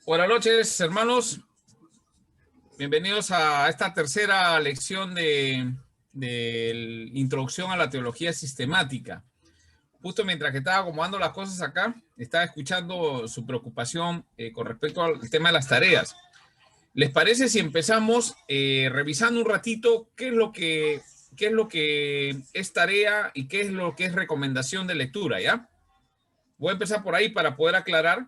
Buenas noches, hermanos. Bienvenidos a esta tercera lección de Introducción a la Teología Sistemática. Justo mientras que estaba acomodando las cosas acá, estaba escuchando su preocupación con respecto al tema de las tareas. ¿Les parece si empezamos revisando un ratito qué es lo que es tarea y qué es lo que es recomendación de lectura, ¿ya? Voy a empezar por ahí para poder aclarar.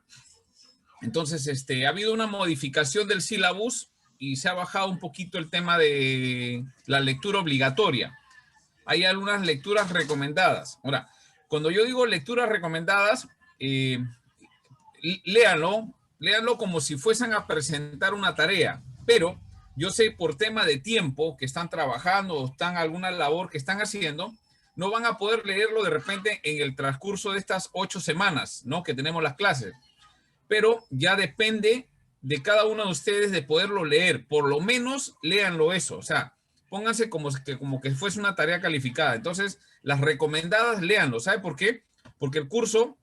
Entonces, ha habido una modificación del sílabus y se ha bajado un poquito el tema de la lectura obligatoria. Hay algunas lecturas recomendadas. Ahora, cuando yo digo lecturas recomendadas, léanlo como si fuesen a presentar una tarea, pero yo sé por tema de tiempo que están trabajando o están alguna labor que están haciendo, no van a poder leerlo de repente en el transcurso de estas 8 semanas, ¿no? Que tenemos las clases. Pero ya depende de cada uno de ustedes de poderlo leer. Por lo menos léanlo eso. O sea, pónganse como que fuese una tarea calificada. Entonces, las recomendadas, léanlo. ¿Sabe por qué? Porque el curso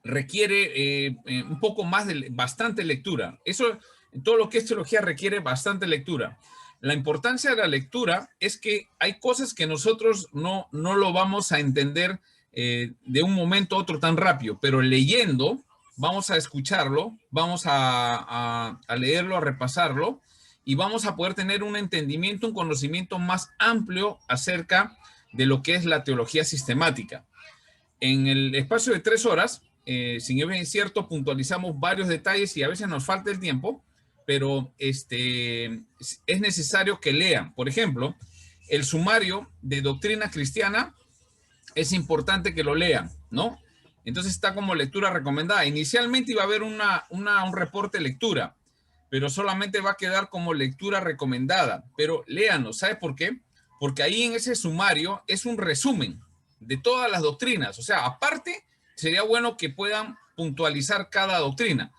requiere un poco más de bastante lectura. Eso, todo lo que es teología requiere bastante lectura. La importancia de la lectura es que hay cosas que nosotros no lo vamos a entender de un momento a otro tan rápido, pero leyendo vamos a escucharlo, vamos a leerlo, a repasarlo y vamos a poder tener un entendimiento, un conocimiento más amplio acerca de lo que es la teología sistemática. En el espacio de 3 horas, si bien es cierto, puntualizamos varios detalles y a veces nos falta el tiempo, pero es necesario que lean. Por ejemplo, el sumario de doctrina cristiana es importante que lo lean, ¿no? Entonces está como lectura recomendada. Inicialmente iba a haber un reporte de lectura, pero solamente va a quedar como lectura recomendada. Pero léanlo, ¿sabe por qué? Porque ahí en ese sumario es un resumen de todas las doctrinas. O sea, aparte, sería bueno que puedan puntualizar cada doctrina.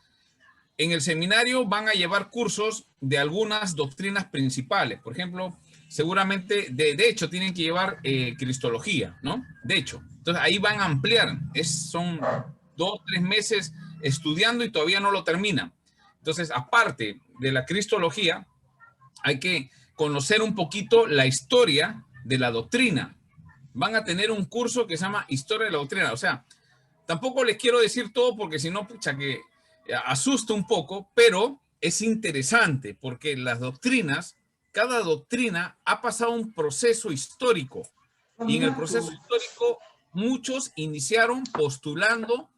En el seminario van a llevar cursos de algunas doctrinas principales. Por ejemplo, seguramente, de hecho, tienen que llevar cristología, ¿no? De hecho. Entonces, ahí van a ampliar. Son 2, 3 meses estudiando y todavía no lo terminan. Entonces, aparte de la cristología, hay que conocer un poquito la historia de la doctrina. Van a tener un curso que se llama Historia de la Doctrina. O sea, tampoco les quiero decir todo porque si no, pucha, que asusta un poco, pero es interesante porque las doctrinas, cada doctrina ha pasado un proceso histórico y en el proceso histórico muchos iniciaron postulando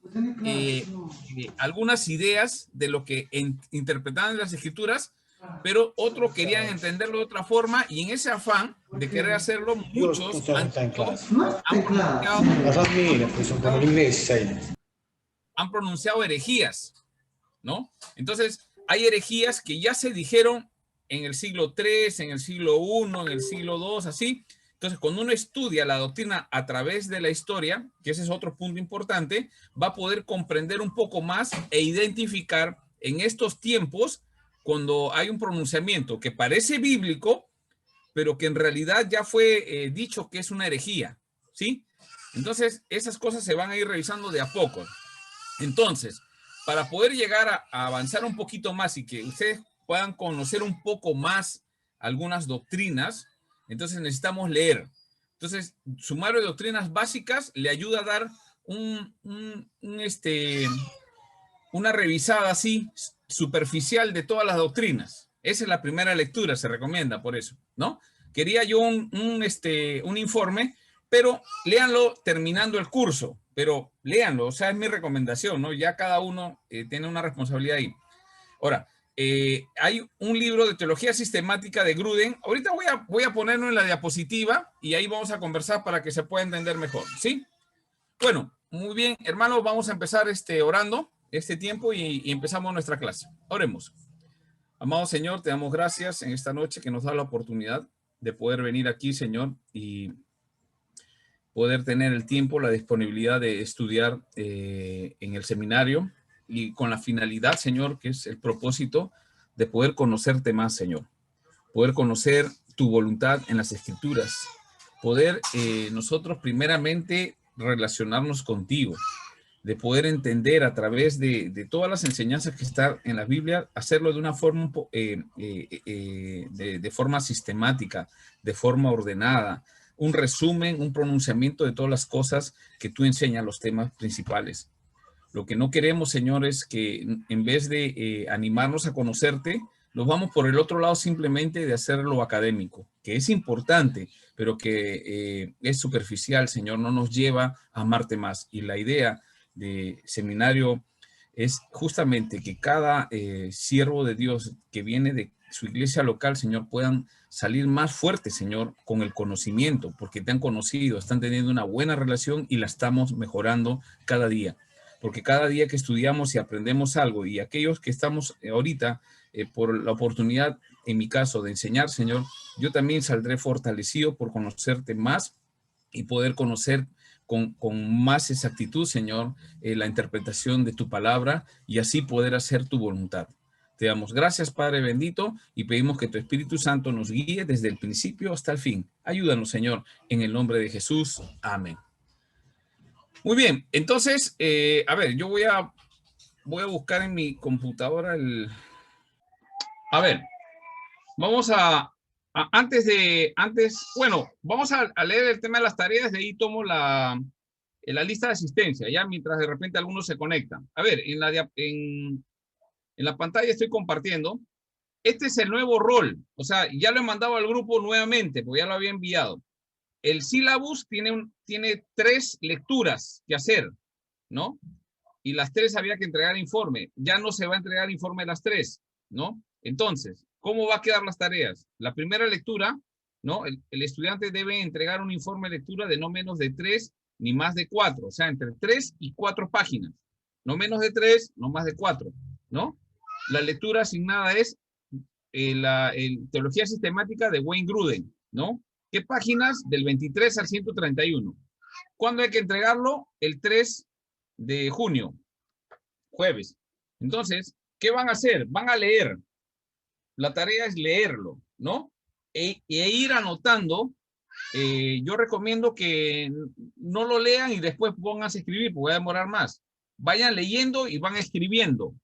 algunas ideas de lo que interpretaban las escrituras, pero otros querían entenderlo de otra forma y en ese afán de querer hacerlo, muchos han pronunciado herejías, ¿no? Entonces, hay herejías que ya se dijeron en el siglo III, en el siglo I, en el siglo II, así. Entonces, cuando uno estudia la doctrina a través de la historia, que ese es otro punto importante, va a poder comprender un poco más e identificar en estos tiempos cuando hay un pronunciamiento que parece bíblico, pero que en realidad ya fue dicho que es una herejía, ¿sí? Entonces, esas cosas se van a ir revisando de a poco. Entonces, para poder llegar a avanzar un poquito más y que ustedes puedan conocer un poco más algunas doctrinas, entonces necesitamos leer. Entonces, sumario de doctrinas básicas le ayuda a dar una revisada así superficial de todas las doctrinas. Esa es la primera lectura, se recomienda por eso, ¿no? Quería yo un informe, pero léanlo terminando el curso, pero léanlo, o sea, es mi recomendación, ¿no? Ya cada uno tiene una responsabilidad ahí. Ahora, hay un libro de teología sistemática de Gruden. Ahorita voy a ponerlo en la diapositiva y ahí vamos a conversar para que se pueda entender mejor, ¿sí? Bueno, muy bien, hermanos, vamos a empezar orando este tiempo y empezamos nuestra clase. Oremos. Amado Señor, te damos gracias en esta noche que nos da la oportunidad de poder venir aquí, Señor, y poder tener el tiempo, la disponibilidad de estudiar en el seminario y con la finalidad, Señor, que es el propósito de poder conocerte más, Señor. Poder conocer tu voluntad en las Escrituras. Poder nosotros primeramente relacionarnos contigo. de poder entender a través de todas las enseñanzas que están en la Biblia, hacerlo de una forma, de forma sistemática, de forma ordenada, un resumen, un pronunciamiento de todas las cosas que tú enseñas, los temas principales. Lo que no queremos, Señor, es que en vez de animarnos a conocerte, nos vamos por el otro lado simplemente de hacerlo académico, que es importante, pero que es superficial, Señor, no nos lleva a amarte más. Y la idea de seminario es justamente que cada siervo de Dios que viene de su iglesia local, Señor, puedan salir más fuertes, Señor, con el conocimiento, porque te han conocido, están teniendo una buena relación y la estamos mejorando cada día. Porque cada día que estudiamos y aprendemos algo, y aquellos que estamos ahorita por la oportunidad, en mi caso, de enseñar, Señor, yo también saldré fortalecido por conocerte más y poder conocer con más exactitud, Señor, la interpretación de tu palabra y así poder hacer tu voluntad. Te damos gracias, Padre bendito, y pedimos que tu Espíritu Santo nos guíe desde el principio hasta el fin. Ayúdanos, Señor, en el nombre de Jesús. Amén. Muy bien, entonces, a ver, yo voy a buscar en mi computadora el... A ver, vamos bueno, vamos a leer el tema de las tareas, de ahí tomo la lista de asistencia, ya mientras de repente algunos se conectan. A ver, en la pantalla estoy compartiendo. Este es el nuevo rol, o sea, ya lo he mandado al grupo nuevamente, porque ya lo había enviado. El sílabus tiene 3 lecturas que hacer, ¿no? Y las 3 había que entregar informe. Ya no se va a entregar informe de las 3, ¿no? Entonces, ¿cómo va a quedar las tareas? La primera lectura, ¿no? El estudiante debe entregar un informe de lectura de no menos de 3 ni más de 4, o sea, entre 3 y 4 páginas. No menos de 3, no más de 4, ¿no? La lectura asignada es la Teología Sistemática de Wayne Grudem, ¿no? ¿Qué páginas? Del 23 al 131. ¿Cuándo hay que entregarlo? El 3 de junio, jueves. Entonces, ¿qué van a hacer? Van a leer. La tarea es leerlo, ¿no? E ir anotando. Yo recomiendo que no lo lean y después pónganse a escribir, porque va a demorar más. Vayan leyendo y van escribiendo.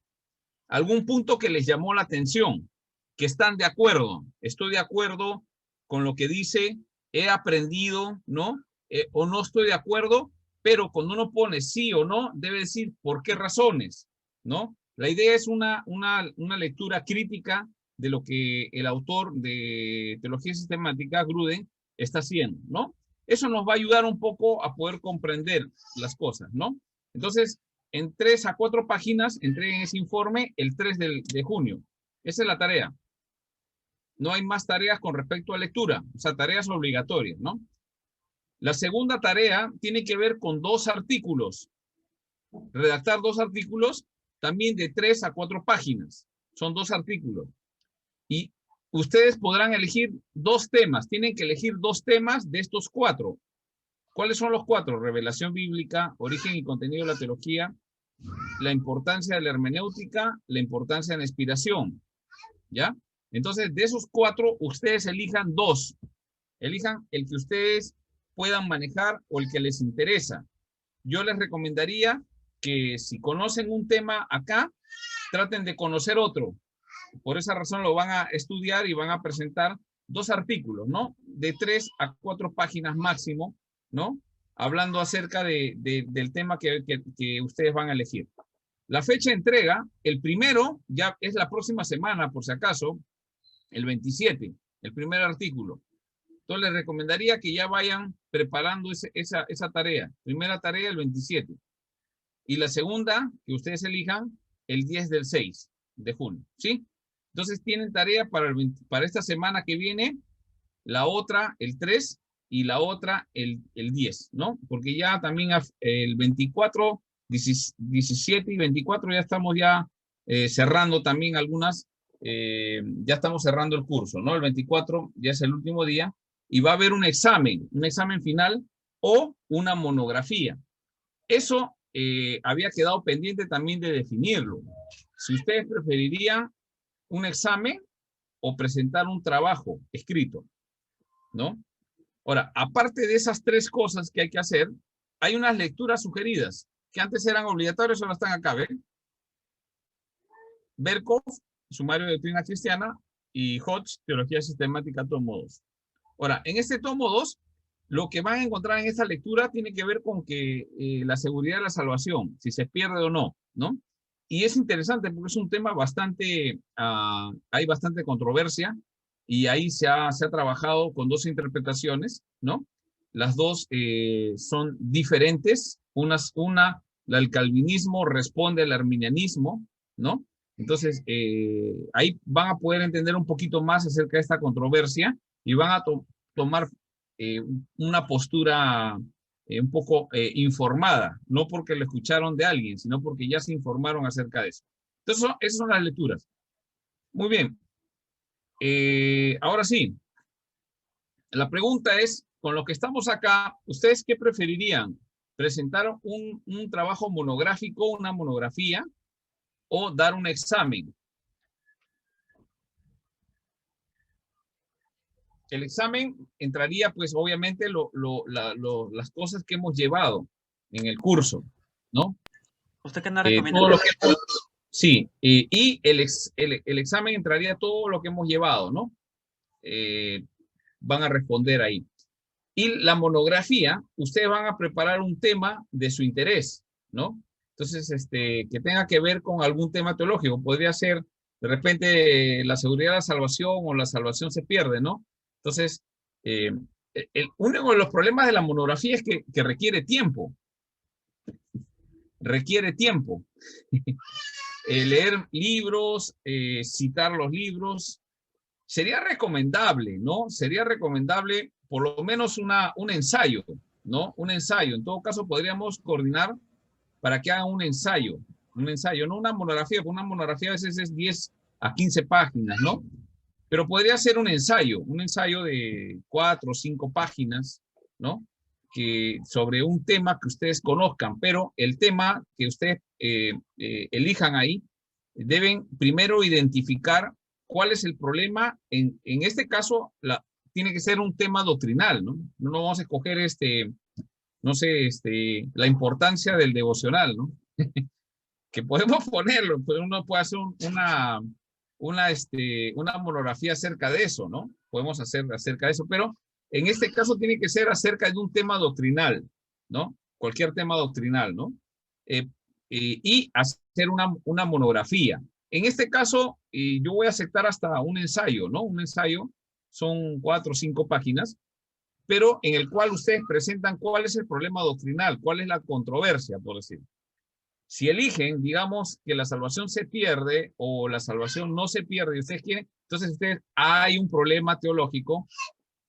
Algún punto que les llamó la atención, que están de acuerdo. Estoy de acuerdo con lo que dice, he aprendido, ¿no? O no estoy de acuerdo, pero cuando uno pone sí o no, debe decir por qué razones, ¿no? La idea es una lectura crítica de lo que el autor de Teología Sistemática, Grudem, está haciendo, ¿no? Eso nos va a ayudar un poco a poder comprender las cosas, ¿no? Entonces, en 3 a 4 páginas entreguen ese informe el 3 de junio. Esa es la tarea. No hay más tareas con respecto a lectura, o sea, tareas obligatorias, ¿no? La segunda tarea tiene que ver con 2 artículos. Redactar 2 artículos también de 3 a 4 páginas. Son 2 artículos. Y ustedes podrán elegir 2 temas. Tienen que elegir 2 temas de estos 4. ¿Cuáles son los 4? Revelación bíblica, origen y contenido de la teología, la importancia de la hermenéutica, la importancia de la inspiración. ¿Ya? Entonces, de esos 4, ustedes elijan 2. Elijan el que ustedes puedan manejar o el que les interesa. Yo les recomendaría que si conocen un tema acá, traten de conocer otro. Por esa razón lo van a estudiar y van a presentar 2 artículos, ¿no? De 3 a 4 páginas máximo, ¿no? Hablando acerca del tema que ustedes van a elegir. La fecha de entrega, el primero, ya es la próxima semana, por si acaso, el 27, el primer artículo. Entonces les recomendaría que ya vayan preparando esa tarea. Primera tarea el 27. Y la segunda, que ustedes elijan, el 10 del 6 de junio, ¿sí? Entonces tienen tarea para esta semana que viene, la otra el 3 y la otra el 10, ¿no? Porque ya también el 24, 17 y 24 ya estamos cerrando también algunas, ya estamos cerrando el curso, ¿no? El 24 ya es el último día y va a haber un examen final o una monografía. Eso había quedado pendiente también de definirlo. Si ustedes preferirían un examen o presentar un trabajo escrito, ¿no? Ahora, aparte de esas 3 cosas que hay que hacer, hay unas lecturas sugeridas. que antes eran obligatorios, ahora están acá, ¿ven? Berkov, Sumario de Doctrina Cristiana, y Hodge, Teología Sistemática, tomo 2. Ahora, en este tomo 2, lo que van a encontrar en esta lectura tiene que ver con que la seguridad de la salvación, si se pierde o no, ¿no? Y es interesante porque es un tema bastante, hay bastante controversia y ahí se ha trabajado con dos interpretaciones, ¿no? Las dos son diferentes. Una, el calvinismo responde al arminianismo, ¿no? Entonces, ahí van a poder entender un poquito más acerca de esta controversia y van a tomar una postura un poco informada, no porque lo escucharon de alguien, sino porque ya se informaron acerca de eso. Entonces, esas son las lecturas. Muy bien. Ahora sí, la pregunta es, con lo que estamos acá, ¿ustedes qué preferirían? ¿Presentar un trabajo monográfico, una monografía, o dar un examen? El examen entraría, pues, obviamente, las cosas que hemos llevado en el curso, ¿no? ¿Usted qué nos recomienda? Todo lo que, sí, y el examen entraría todo lo que hemos llevado, ¿no? Van a responder ahí. Y la monografía, ustedes van a preparar un tema de su interés, ¿no? Entonces, que tenga que ver con algún tema teológico. Podría ser, de repente, la seguridad de la salvación o la salvación se pierde, ¿no? Entonces, uno de los problemas de la monografía es que requiere tiempo. Requiere tiempo. Leer libros, citar los libros. Sería recomendable, ¿no? Sería recomendable por lo menos un ensayo, ¿no? Un ensayo. En todo caso, podríamos coordinar para que hagan un ensayo, no una monografía, porque una monografía a veces es 10 a 15 páginas, ¿no? Pero podría ser un ensayo de 4 o 5 páginas, ¿no? Que sobre un tema que ustedes conozcan, pero el tema que ustedes elijan ahí, deben primero identificar cuál es el problema. En este caso, tiene que ser un tema doctrinal, ¿no? No vamos a escoger no sé, la importancia del devocional, ¿no? Que podemos ponerlo, pero uno puede hacer una monografía acerca de eso, ¿no? Podemos hacer acerca de eso, pero en este caso tiene que ser acerca de un tema doctrinal, ¿no? Cualquier tema doctrinal, ¿no? Y hacer una monografía. En este caso, yo voy a aceptar hasta un ensayo, ¿no? Un ensayo son 4 o 5 páginas, pero en el cual ustedes presentan cuál es el problema doctrinal, cuál es la controversia, por decir. Si eligen, digamos, que la salvación se pierde o la salvación no se pierde y ustedes quieren, entonces ustedes, hay un problema teológico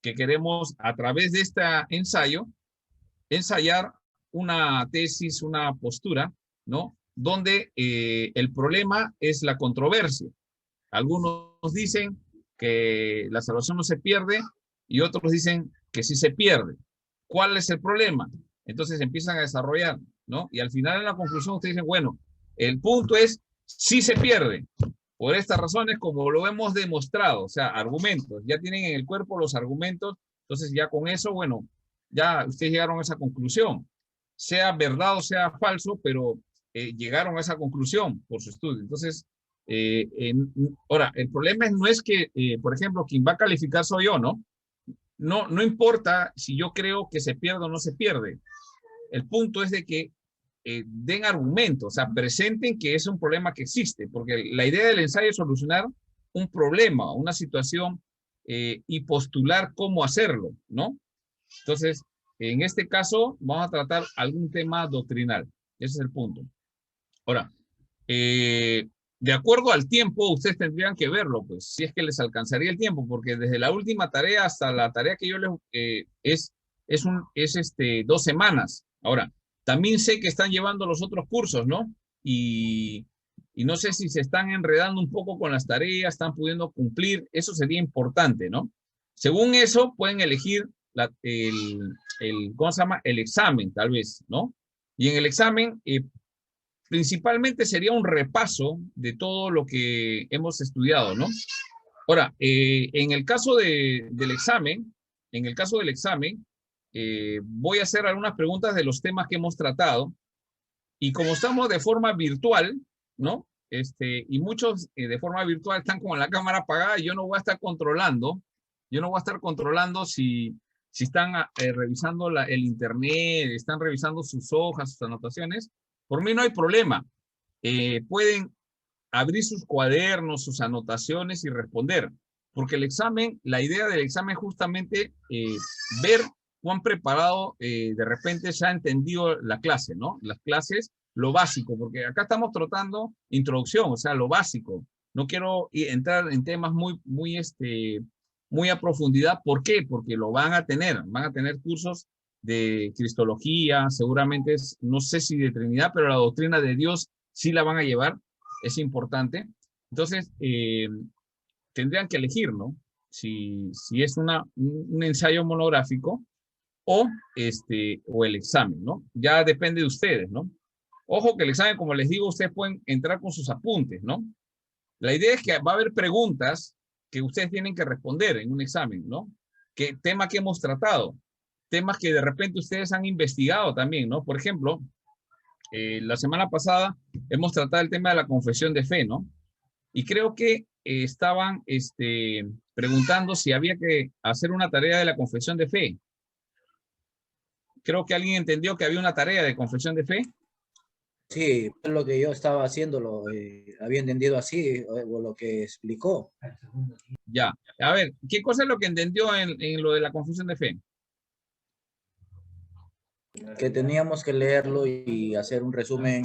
que queremos a través de este ensayo, ensayar una tesis, una postura, ¿no? Donde el problema es la controversia. Algunos dicen que la salvación no se pierde y otros dicen que sí se pierde. ¿Cuál es el problema? Entonces empiezan a desarrollar, ¿no? Y al final en la conclusión ustedes dicen, bueno, el punto es, sí se pierde. Por estas razones, como lo hemos demostrado, o sea, argumentos, ya tienen en el cuerpo los argumentos, entonces ya con eso, bueno, ya ustedes llegaron a esa conclusión. Sea verdad o sea falso, pero llegaron a esa conclusión por su estudio. Entonces, ahora, el problema no es que, por ejemplo, quien va a calificar soy yo, ¿no? No importa si yo creo que se pierde o no se pierde. El punto es de que den argumentos, o sea, presenten que es un problema que existe, porque la idea del ensayo es solucionar un problema, una situación y postular cómo hacerlo, ¿no? Entonces, en este caso, vamos a tratar algún tema doctrinal. Ese es el punto. Ahora, de acuerdo al tiempo, ustedes tendrían que verlo, pues, si es que les alcanzaría el tiempo, porque desde la última tarea hasta la tarea que yo les es 2 semanas. Ahora, también sé que están llevando los otros cursos, ¿no? Y no sé si se están enredando un poco con las tareas, están pudiendo cumplir, eso sería importante, ¿no? Según eso, pueden elegir ¿cómo se llama? El examen, tal vez, ¿no? Y en el examen, principalmente sería un repaso de todo lo que hemos estudiado, ¿no? Ahora, en el caso del examen, voy a hacer algunas preguntas de los temas que hemos tratado Y como estamos de forma virtual, ¿no? Y muchos de forma virtual están con la cámara apagada y yo no voy a estar controlando, si están revisando el internet, están revisando sus hojas, sus anotaciones. Por mí no hay problema. Pueden abrir sus cuadernos, sus anotaciones y responder. Porque el examen, la idea del examen es justamente ver cuán preparado de repente se ha entendido la clase, ¿no? Las clases, lo básico, porque acá estamos tratando introducción, o sea, lo básico. No quiero entrar en temas muy a profundidad. ¿Por qué? Porque lo van a tener cursos de cristología, seguramente no sé si de Trinidad, pero la doctrina de Dios sí la van a llevar, es importante. Entonces, tendrían que elegir, ¿no? Si es un ensayo monográfico o el examen, ¿no? Ya depende de ustedes, ¿no? Ojo que el examen, como les digo, ustedes pueden entrar con sus apuntes, ¿no? La idea es que va a haber preguntas que ustedes tienen que responder en un examen, ¿no? ¿Qué tema que hemos tratado? Temas que de repente ustedes han investigado también, ¿no? Por ejemplo, la semana pasada hemos tratado el tema de la confesión de fe, ¿no? Y creo que estaban preguntando si había que hacer una tarea de la confesión de fe. Creo que alguien entendió que había una tarea de confesión de fe. Sí, lo que yo estaba haciendo, había entendido así, o lo que explicó. Ya, a ver, ¿qué cosa es lo que entendió en lo de la confesión de fe? Que teníamos que leerlo y hacer un resumen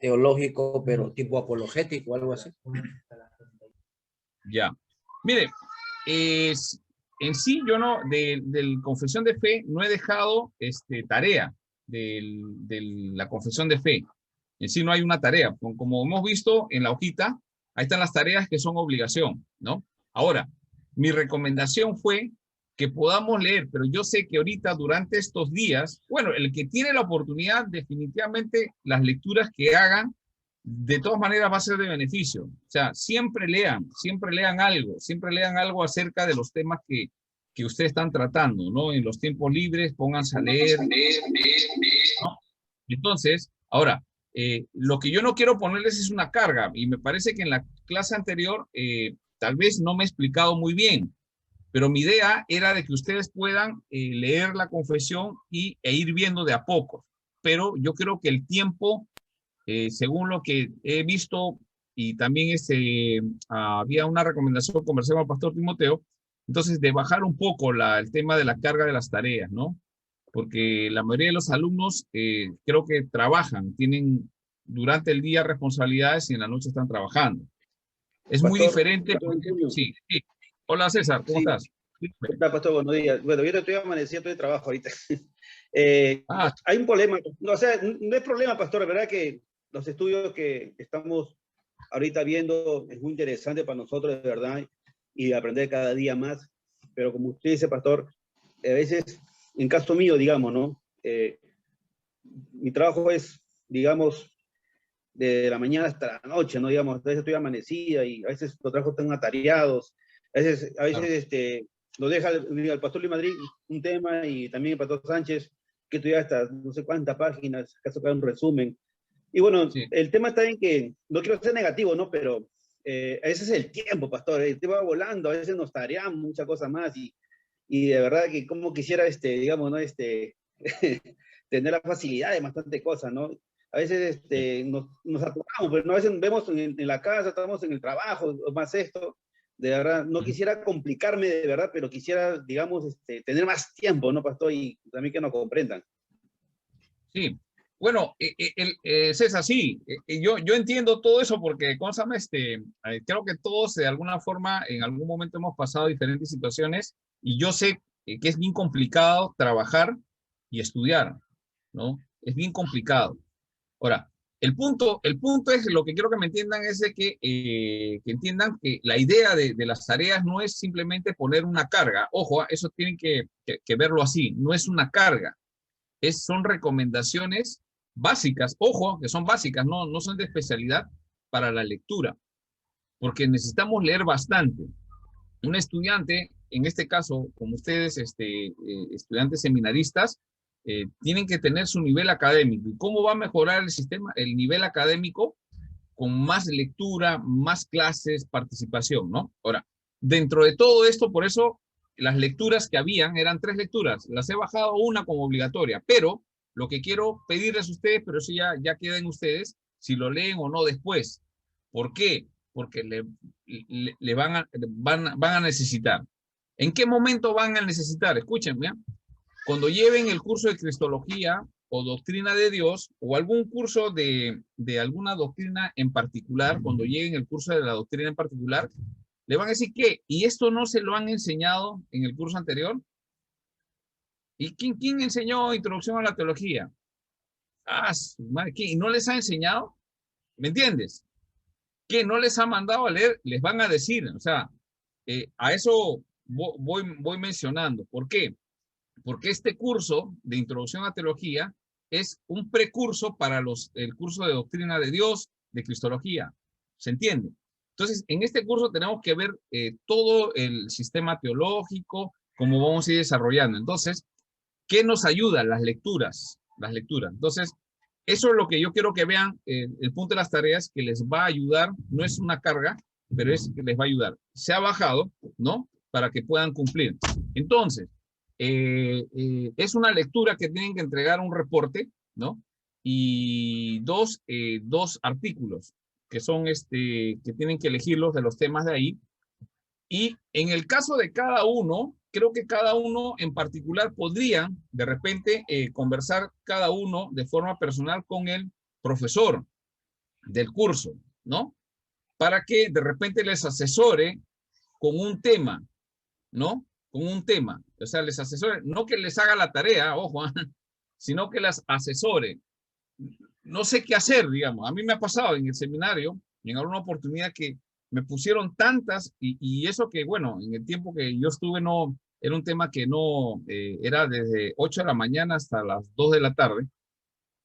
teológico, pero tipo apologético, algo así. Ya. Mire, en sí yo no, del confesión de fe, no he dejado tarea de la confesión de fe. En sí no hay una tarea. Como hemos visto en la hojita, ahí están las tareas que son obligación, ¿no? Ahora, mi recomendación fue que podamos leer, pero yo sé que ahorita durante estos días, bueno, el que tiene la oportunidad, definitivamente las lecturas que hagan, de todas maneras va a ser de beneficio. O sea, siempre lean algo acerca de los temas que ustedes están tratando, ¿no? En los tiempos libres, pónganse a leer, ¿no? Entonces, ahora, lo que yo no quiero ponerles es una carga, y me parece que en la clase anterior tal vez no me he explicado muy bien, pero mi idea era de que ustedes puedan leer la confesión e ir viendo de a poco. Pero yo creo que el tiempo, según lo que he visto, y también había una recomendación, conversé con el pastor Timoteo, entonces de bajar un poco el tema de la carga de las tareas, ¿no? Porque la mayoría de los alumnos creo que trabajan, tienen durante el día responsabilidades y en la noche están trabajando. Es muy diferente. Sí, sí. Hola César, ¿cómo estás? ¿Qué tal, pastor? Buenos días. Bueno, yo estoy amanecido, estoy de trabajo ahorita. Hay un problema, no, o sea, no es problema, pastor, es verdad que los estudios que estamos ahorita viendo es muy interesante para nosotros, de verdad, y aprender cada día más, pero como usted dice, pastor, a veces, en caso mío, digamos, ¿no? Mi trabajo es, digamos, de la mañana hasta la noche, ¿no? Digamos, a veces estoy amanecida y a veces los trabajos están atareados, a veces claro. Nos deja el pastor Luis Madrid un tema y también el pastor Sánchez, que estudia hasta no sé cuántas páginas, acaso para un resumen. Y bueno, sí. El tema está en que, no quiero ser negativo, ¿no? Pero a veces es el tiempo, pastor, el tiempo va volando, a veces nos tareamos muchas cosas más y de verdad que como quisiera, digamos, ¿no? Tener la facilidad de bastante cosas, ¿no? A veces nos apuramos, pero ¿no? A veces vemos en la casa, estamos en el trabajo, más esto. De verdad, no quisiera complicarme de verdad, pero quisiera, digamos, tener más tiempo, ¿no, pastor? Y también que nos comprendan. Sí, bueno, César, sí, yo entiendo todo eso porque, creo que todos de alguna forma en algún momento hemos pasado diferentes situaciones y yo sé que es bien complicado trabajar y estudiar, ¿no? Es bien complicado. Ahora, el punto es, lo que quiero que me entiendan es de que entiendan que la idea de las tareas no es simplemente poner una carga. Ojo, eso tienen que verlo así, no es una carga, son recomendaciones básicas, ojo, que son básicas, no son de especialidad para la lectura, porque necesitamos leer bastante. Un estudiante, en este caso, como ustedes, estudiantes seminaristas, tienen que tener su nivel académico. ¿Y cómo va a mejorar el sistema, el nivel académico? Con más lectura, más clases, participación, ¿no? Ahora, dentro de todo esto, por eso las lecturas que habían eran 3 lecturas. Las he bajado una como obligatoria, pero lo que quiero pedirles a ustedes, pero eso ya queden ustedes, si lo leen o no después. ¿Por qué? Porque le van a necesitar. ¿En qué momento van a necesitar? Escúchenme, ¿eh? Cuando lleven el curso de Cristología o Doctrina de Dios, o algún curso de alguna doctrina en particular, cuando lleguen el curso de la doctrina en particular, le van a decir que, ¿y esto no se lo han enseñado en el curso anterior? ¿Y quién enseñó Introducción a la Teología? Ah, madre, ¿y no les ha enseñado? ¿Me entiendes? ¿Que no les ha mandado a leer? Les van a decir, o sea, a eso voy mencionando. ¿Por qué? Porque este curso de Introducción a Teología es un precurso para el curso de Doctrina de Dios, de Cristología. ¿Se entiende? Entonces, en este curso tenemos que ver todo el sistema teológico, cómo vamos a ir desarrollando. Entonces, ¿qué nos ayuda? Las lecturas. Entonces, eso es lo que yo quiero que vean, el punto de las tareas, que les va a ayudar, no es una carga, pero es que les va a ayudar. Se ha bajado, ¿no? Para que puedan cumplir. Entonces, es una lectura que tienen que entregar un reporte, ¿no? Y dos artículos que son que tienen que elegirlos de los temas de ahí. Y en el caso de cada uno, creo que cada uno en particular podría de repente conversar cada uno de forma personal con el profesor del curso, ¿no? Para que de repente les asesore con un tema, ¿no? Con un tema. O sea, les asesore, no que les haga la tarea, ojo, sino que las asesore. No sé qué hacer, digamos. A mí me ha pasado en el seminario, en alguna oportunidad que me pusieron tantas, y eso que, bueno, en el tiempo que yo estuve, no, era un tema que no, era desde 8 de la mañana hasta las 2 de la tarde,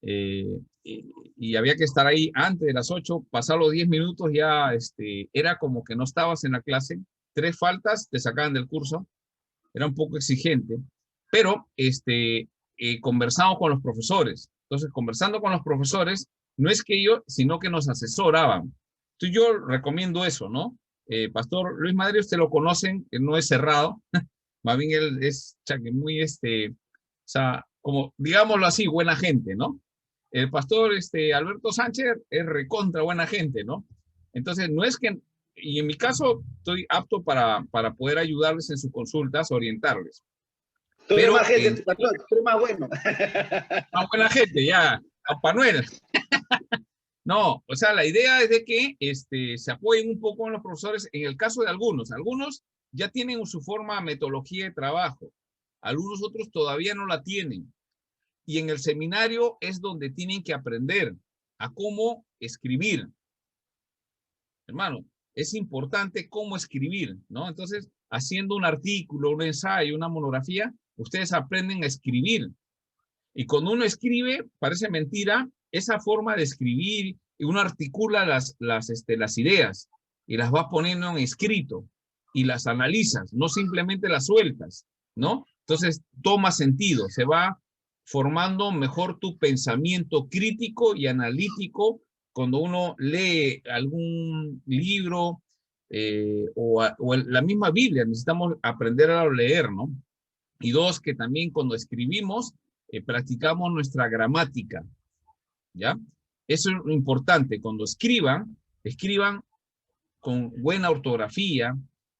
y había que estar ahí antes de las 8, pasar los 10 minutos, ya era como que no estabas en la clase, 3 faltas, te sacaban del curso, era un poco exigente, pero conversamos con los profesores. Entonces, conversando con los profesores, no es que ellos, sino que nos asesoraban. Entonces, yo recomiendo eso, ¿no? Pastor Luis Madrid, usted lo conocen, él no es cerrado, más bien él es muy, o sea, como, digámoslo así, buena gente, ¿no? El pastor Alberto Sánchez es recontra buena gente, ¿no? Entonces, no es que, y en mi caso, estoy apto para poder ayudarles en sus consultas, orientarles. Pero más gente, pero más bueno. Más buena gente, ya, a Panuel. No, o sea, la idea es de que se apoyen un poco en los profesores, en el caso de algunos. Algunos ya tienen su forma, metodología de trabajo. Algunos otros todavía no la tienen. Y en el seminario es donde tienen que aprender a cómo escribir. Hermano, es importante cómo escribir, ¿no? Entonces, haciendo un artículo, un ensayo, una monografía, ustedes aprenden a escribir. Y cuando uno escribe, parece mentira, esa forma de escribir, y uno articula las ideas y las vas poniendo en escrito y las analizas, no simplemente las sueltas, ¿no? Entonces, toma sentido, se va formando mejor tu pensamiento crítico y analítico cuando uno lee algún libro o la misma Biblia, necesitamos aprender a leer, ¿no? Y 2, que también cuando escribimos, practicamos nuestra gramática, ¿ya? Eso es lo importante, cuando escriban con buena ortografía,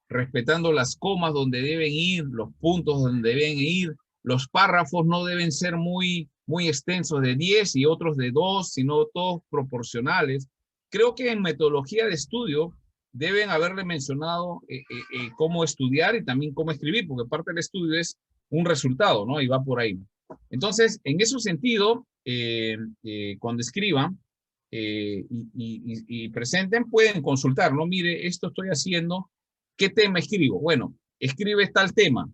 respetando las comas donde deben ir, los puntos donde deben ir, los párrafos no deben ser muy extensos de 10 y otros de 2, sino todos proporcionales. Creo que en metodología de estudio deben haberle mencionado cómo estudiar y también cómo escribir, porque parte del estudio es un resultado, ¿no? Y va por ahí. Entonces, en ese sentido, cuando escriban y presenten, pueden consultar, ¿no? Mire, esto estoy haciendo, ¿qué tema escribo? Bueno, escribe tal tema,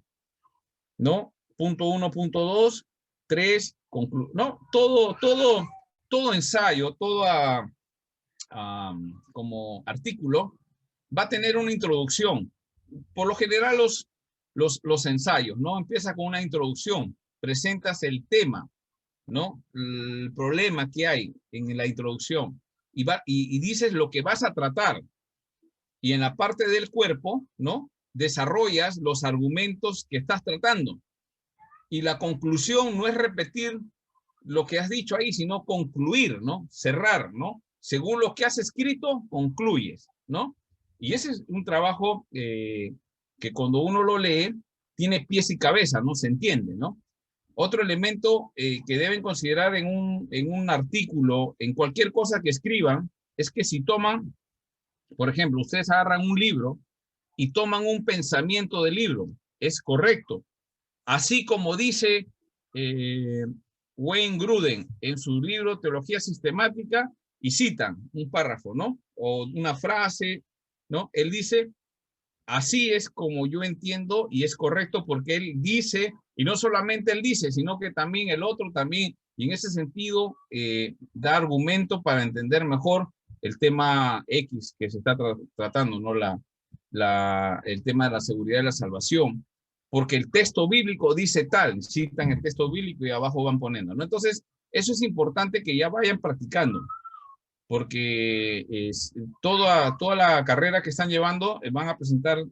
¿no? Punto 1, punto 2, 3, ¿no? Todo ensayo, como artículo, va a tener una introducción. Por lo general, los ensayos, ¿no? Empieza con una introducción, presentas el tema, ¿no? El problema que hay en la introducción y dices lo que vas a tratar. Y en la parte del cuerpo, ¿no? Desarrollas los argumentos que estás tratando. Y la conclusión no es repetir lo que has dicho ahí, sino concluir, ¿no? Cerrar, ¿no? Según lo que has escrito, concluyes, ¿no? Y ese es un trabajo que cuando uno lo lee, tiene pies y cabeza, ¿no? Se entiende, ¿no? Otro elemento que deben considerar en un artículo, en cualquier cosa que escriban, es que si toman, por ejemplo, ustedes agarran un libro y toman un pensamiento del libro, es correcto. Así como dice Wayne Grudem en su libro Teología Sistemática, y citan un párrafo, ¿no? O una frase, ¿no? Él dice, así es como yo entiendo y es correcto porque él dice, y no solamente él dice, sino que también el otro también, y en ese sentido da argumento para entender mejor el tema X que se está tratando, ¿no? El tema de la seguridad y la salvación, porque el texto bíblico dice tal, citan el texto bíblico y abajo van poniendo, ¿no? Entonces, eso es importante que ya vayan practicando, porque toda la carrera que están llevando van a presentar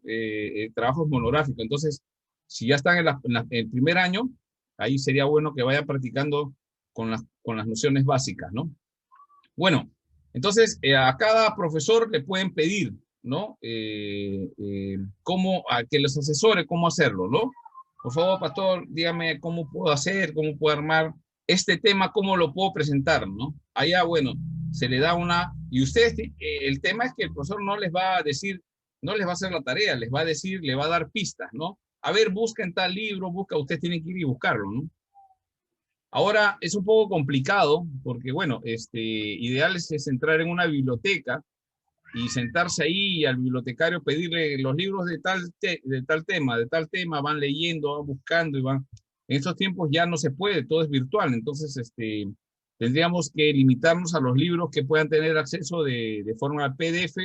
trabajos monográficos. Entonces, si ya están en el primer año, ahí sería bueno que vayan practicando con las nociones básicas, ¿no? Bueno, entonces a cada profesor le pueden pedir, ¿no? A que les asesore cómo hacerlo, ¿no? Por favor, pastor, dígame cómo puedo hacer, cómo puedo armar este tema, cómo lo puedo presentar, ¿no? Allá, bueno, se le da y ustedes, el tema es que el profesor no les va a decir, no les va a hacer la tarea, les va a decir, le va a dar pistas, ¿no? A ver, busquen tal libro, ustedes tienen que ir y buscarlo, ¿no? Ahora es un poco complicado porque, bueno, ideal es entrar en una biblioteca y sentarse ahí y al bibliotecario pedirle los libros de tal tema, van leyendo, van buscando y van. En estos tiempos ya no se puede, todo es virtual, entonces tendríamos que limitarnos a los libros que puedan tener acceso de forma PDF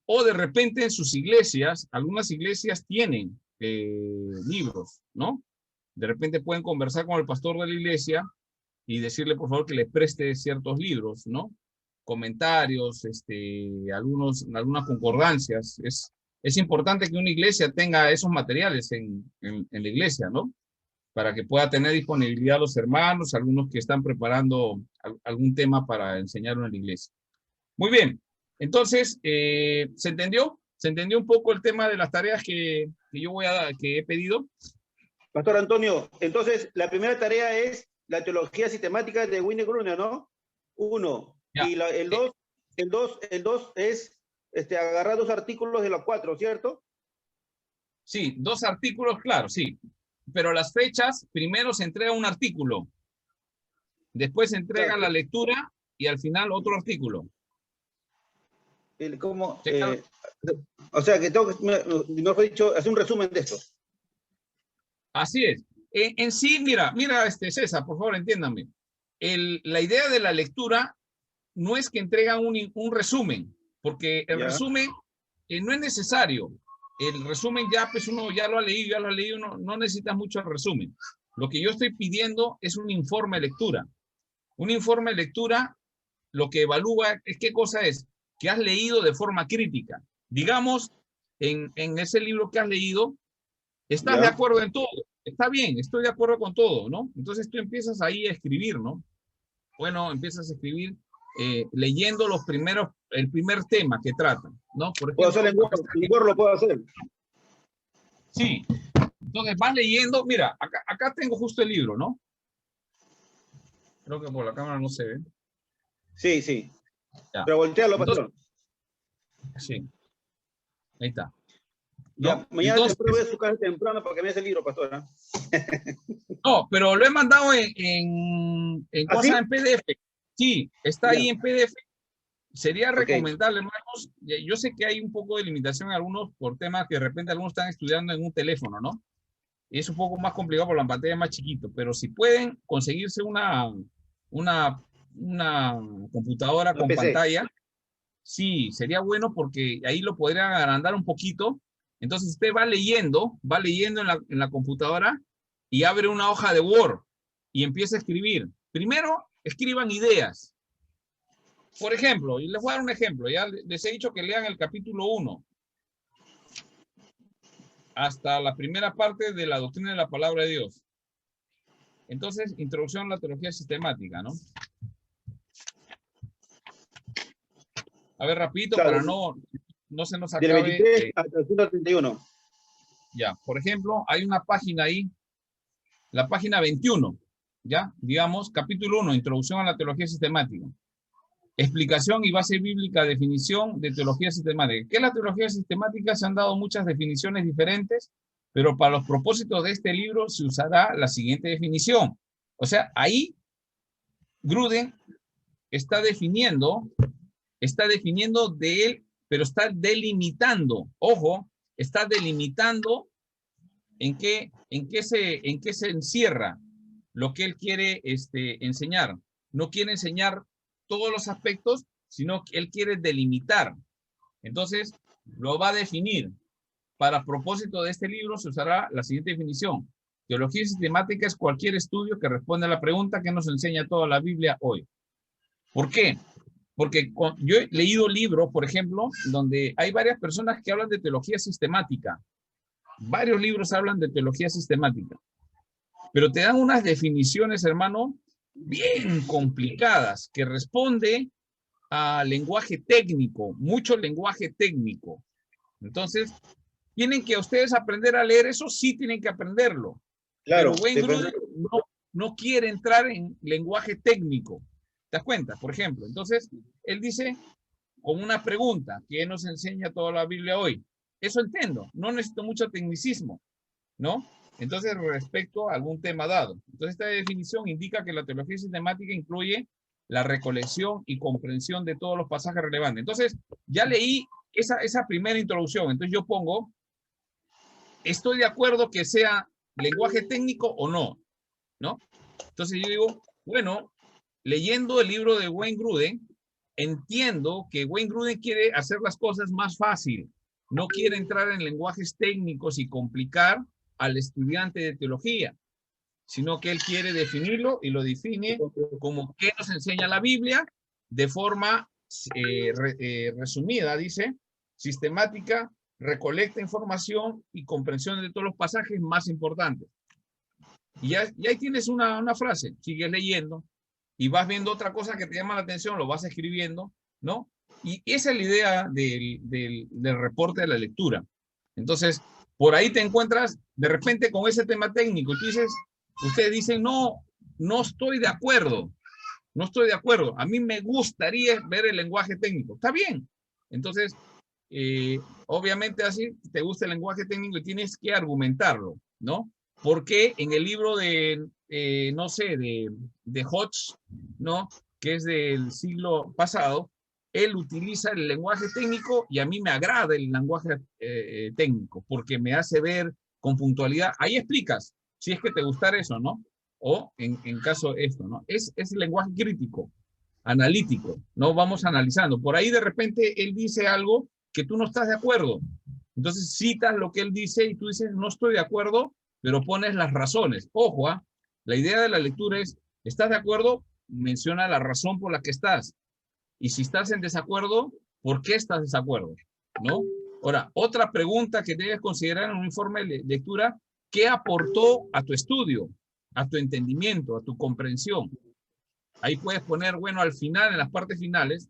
o de repente en sus iglesias, algunas iglesias tienen libros, ¿no? De repente pueden conversar con el pastor de la iglesia y decirle, por favor, que les preste ciertos libros, ¿no? Comentarios, algunas concordancias. Es importante que una iglesia tenga esos materiales en la iglesia, ¿no? Para que pueda tener disponibilidad a los hermanos, algunos que están preparando algún tema para enseñarlo en la iglesia. Muy bien. Entonces, ¿se entendió? ¿Se entendió un poco el tema de las tareas que he pedido? Pastor Antonio, entonces la primera tarea es la teología sistemática de Wayne Grudem, ¿no? 1. Ya. Y el 2 es agarrar 2 artículos de los 4, ¿cierto? Sí, 2 artículos, claro, sí. Pero las fechas, primero se entrega un artículo, después se entrega la lectura y al final otro artículo. ¿Cómo? Sí, claro. O sea, que tengo que, mejor dicho, hacer un resumen de esto. Así es. En sí, mira, César, por favor, entiéndame. La idea de la lectura no es que entregan un resumen, porque el resumen no es necesario. El resumen ya, pues uno ya lo ha leído, no necesita mucho el resumen. Lo que yo estoy pidiendo es un informe de lectura. Un informe de lectura lo que evalúa es qué cosa es que has leído de forma crítica. Digamos, en ese libro que has leído, ¿estás de acuerdo en todo? Está bien, estoy de acuerdo con todo, ¿no? Entonces tú empiezas ahí a escribir, ¿no? Bueno, empiezas a escribir leyendo el primer tema que tratan, ¿no? Por ejemplo, ¿Puedo hacer en Word? ¿Lo puedo hacer? Sí. Entonces vas leyendo, mira, acá tengo justo el libro, ¿no? Creo que por la cámara no se ve. Sí, sí. Ya. Pero voltealo, pastor. Sí. Ahí está. Ya, ¿no? mañana Entonces, voy a su casa temprano para que me haga el libro, pastor. No, pero lo he mandado en ¿Ah, cosas sí? en PDF. Sí, está ahí en PDF. Sería Ok. recomendable, hermanos. Yo sé que hay un poco de limitación en algunos por temas que de repente algunos están estudiando en un teléfono, ¿no? Y es un poco más complicado por la pantalla más chiquito, pero si pueden conseguirse una computadora con PC. pantalla, sí, sería bueno porque ahí lo podrían agrandar un poquito. Entonces usted va leyendo en la computadora y abre una hoja de Word y empieza a escribir. Primero, escriban ideas. Por ejemplo, y les voy a dar un ejemplo. Ya les he dicho que lean el capítulo 1 hasta la primera parte de la doctrina de la palabra de Dios. Entonces, introducción a la teología sistemática, ¿no? A ver, rapidito, claro, para no se nos del acabe. 23 hasta el 131. Ya, por ejemplo, hay una página ahí, la página 21, ya, digamos, capítulo 1, introducción a la teología sistemática. Explicación y base bíblica, definición de teología sistemática. ¿Qué es la teología sistemática? Se han dado muchas definiciones diferentes, pero para los propósitos de este libro se usará la siguiente definición. O sea, ahí Gruden está definiendo de él, pero está delimitando. Ojo, está delimitando en qué se encierra lo que él quiere enseñar. No quiere enseñar todos los aspectos, sino que él quiere delimitar. Entonces, lo va a definir. Para propósito de este libro se usará la siguiente definición. Teología sistemática es cualquier estudio que responde a la pregunta que nos enseña toda la Biblia hoy. ¿Por qué? Porque yo he leído libros, por ejemplo, donde hay varias personas que hablan de teología sistemática. Varios libros hablan de teología sistemática. Pero te dan unas definiciones, hermano, bien complicadas, que responde a lenguaje técnico, mucho lenguaje técnico. Entonces, tienen que ustedes aprender a leer eso, sí tienen que aprenderlo. Claro. Pero Wayne Gruden no quiere entrar en lenguaje técnico. ¿Te das cuenta? Por ejemplo, entonces, él dice, con una pregunta, ¿qué nos enseña toda la Biblia hoy? Eso entiendo, no necesito mucho tecnicismo, ¿no? Entonces, respecto a algún tema dado. Entonces, esta definición indica que la teología sistemática incluye la recolección y comprensión de todos los pasajes relevantes. Entonces, ya leí esa primera introducción. Entonces, yo pongo, ¿estoy de acuerdo que sea lenguaje técnico o no? ¿No? Entonces, yo digo, bueno, leyendo el libro de Wayne Gruden, entiendo que Wayne Gruden quiere hacer las cosas más fácil. No quiere entrar en lenguajes técnicos y complicar al estudiante de teología, sino que él quiere definirlo y lo define como qué nos enseña la Biblia de forma resumida, dice, sistemática, recolecta información y comprensión de todos los pasajes más importantes. Y ahí tienes una frase, sigues leyendo y vas viendo otra cosa que te llama la atención, lo vas escribiendo, ¿no? Y esa es la idea del reporte de la lectura. Entonces, por ahí te encuentras de repente con ese tema técnico y tú dices, ustedes dicen, no estoy de acuerdo, no estoy de acuerdo. A mí me gustaría ver el lenguaje técnico. Está bien. Entonces, obviamente así te gusta el lenguaje técnico y tienes que argumentarlo, ¿no? Porque en el libro no sé, de Hodge, ¿no? Que es del siglo pasado, él utiliza el lenguaje técnico y a mí me agrada el lenguaje técnico porque me hace ver con puntualidad. Ahí explicas, si es que te gustara eso, ¿no? O en caso esto, ¿no? Es el lenguaje crítico, analítico, ¿no? Vamos analizando. Por ahí de repente él dice algo que tú no estás de acuerdo. Entonces citas lo que él dice y tú dices, no estoy de acuerdo, pero pones las razones. Ojo, la idea de la lectura es, ¿estás de acuerdo? Menciona la razón por la que estás. Y si estás en desacuerdo, ¿por qué estás en desacuerdo? ¿No? Ahora, otra pregunta que debes considerar en un informe de lectura, ¿qué aportó a tu estudio, a tu entendimiento, a tu comprensión? Ahí puedes poner, bueno, al final, en las partes finales,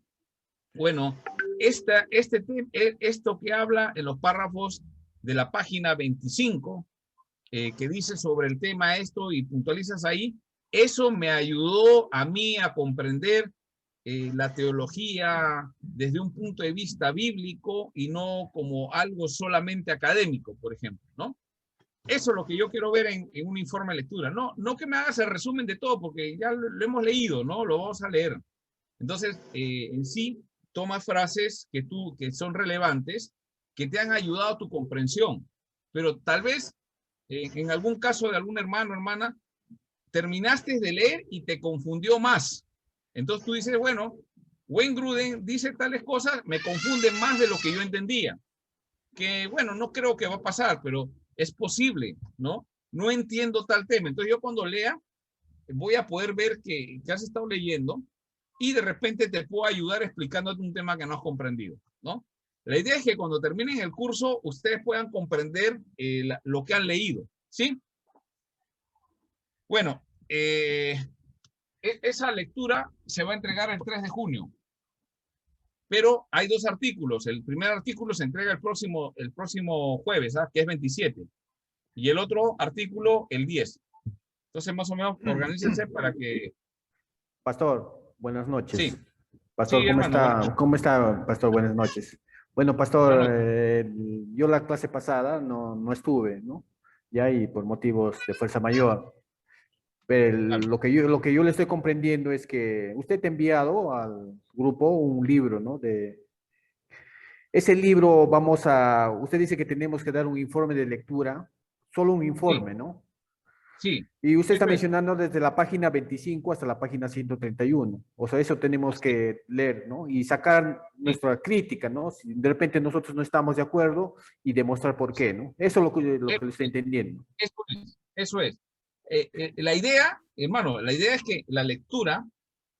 bueno, esto que habla en los párrafos de la página 25, que dice sobre el tema esto y puntualizas ahí, eso me ayudó a mí a comprender la teología desde un punto de vista bíblico y no como algo solamente académico, por ejemplo, ¿no? Eso es lo que yo quiero ver en un informe de lectura. No que me hagas el resumen de todo, porque ya lo hemos leído, ¿no? Lo vamos a leer. Entonces, en sí, toma frases que son relevantes, que te han ayudado a tu comprensión. Pero tal vez, en algún caso de algún hermano o hermana, terminaste de leer y te confundió más. Entonces tú dices, bueno, Wayne Gruden dice tales cosas, me confunde más de lo que yo entendía. Que bueno, no creo que va a pasar, pero es posible, ¿no? no entiendo tal tema. Entonces yo cuando lea, voy a poder ver que has estado leyendo y de repente te puedo ayudar explicándote un tema que no has comprendido, ¿no? La idea es que cuando terminen el curso, ustedes puedan comprender lo que han leído, ¿sí? Bueno, esa lectura se va a entregar el 3 de junio. Pero hay 2 artículos. El primer artículo se entrega el próximo jueves, que es 27. Y el otro artículo el 10. Entonces, más o menos, organícense para que... Pastor, buenas noches. Sí. Pastor, Sí, ¿cómo hermano, está? ¿Cómo está, Pastor? Buenas noches. Bueno, Pastor, yo la clase pasada no estuve, ¿no? Ya, y por motivos de fuerza mayor. Pero claro. lo que yo le estoy comprendiendo es que usted te ha enviado al grupo un libro, ¿no? Ese libro usted dice que tenemos que dar un informe de lectura, solo un informe, Sí. ¿no? Sí. Y usted está Pues. mencionando desde la página 25 hasta la página 131. O sea, eso tenemos que leer, ¿no? Y sacar nuestra crítica, ¿no? Si de repente nosotros no estamos de acuerdo y demostrar por qué, ¿no? Eso es lo que le estoy entendiendo. Eso es. La idea, hermano, la idea es que la lectura,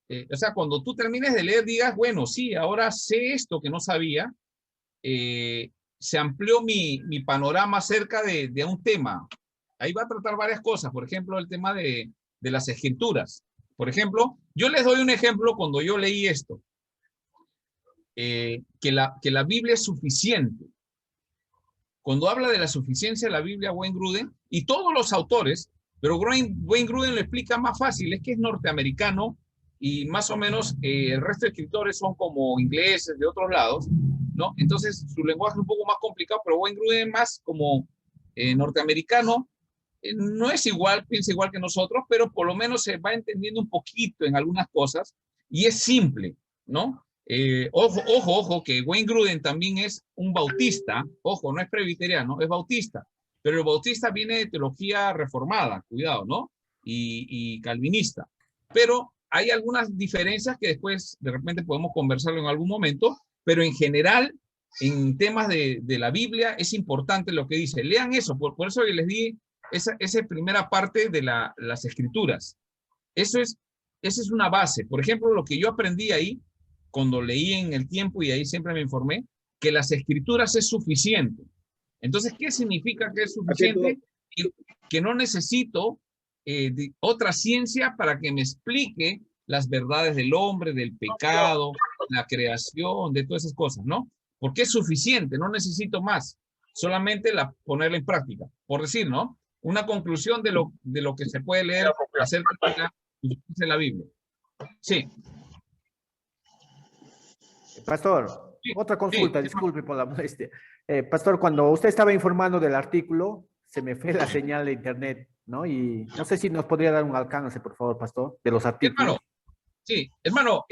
o sea, cuando tú termines de leer, digas, bueno, sí, ahora sé esto que no sabía, se amplió mi panorama acerca de un tema. Ahí va a tratar varias cosas, por ejemplo, el tema de las escrituras. Por ejemplo, yo les doy un ejemplo cuando yo leí esto, que la Biblia es suficiente. Cuando habla de la suficiencia de la Biblia, Wayne Grudem, y todos los autores, pero Wayne Grudem lo explica más fácil, es que es norteamericano y más o menos el resto de escritores son como ingleses de otros lados, ¿no? Entonces su lenguaje es un poco más complicado, pero Wayne Grudem más como norteamericano, no es igual, piensa igual que nosotros, pero por lo menos se va entendiendo un poquito en algunas cosas y es simple, ¿no? Ojo, que Wayne Grudem también es un bautista, ojo, no es presbiteriano, es bautista, pero el bautista viene de teología reformada, cuidado, ¿no? Y calvinista. Pero hay algunas diferencias que después de repente podemos conversarlo en algún momento, pero en general, en temas de la Biblia, es importante lo que dice. Lean eso, por eso les di esa primera parte de las escrituras. Esa es una base. Por ejemplo, lo que yo aprendí ahí, cuando leí en el tiempo y ahí siempre me informé, que las escrituras es suficiente. Entonces, ¿qué significa que es suficiente? Que no necesito otra ciencia para que me explique las verdades del hombre, del pecado, la creación, de todas esas cosas, ¿no? Porque es suficiente, no necesito más, solamente ponerla en práctica. Por decir, ¿no? Una conclusión de lo que se puede leer acerca de la Biblia. Sí. Pastor, Sí, otra consulta, sí, disculpe por la molestia. Pastor, cuando usted estaba informando del artículo, se me fue la señal de internet, ¿no? Y no sé si nos podría dar un alcance, por favor, Pastor, de los artículos. Hermano, sí, hermano,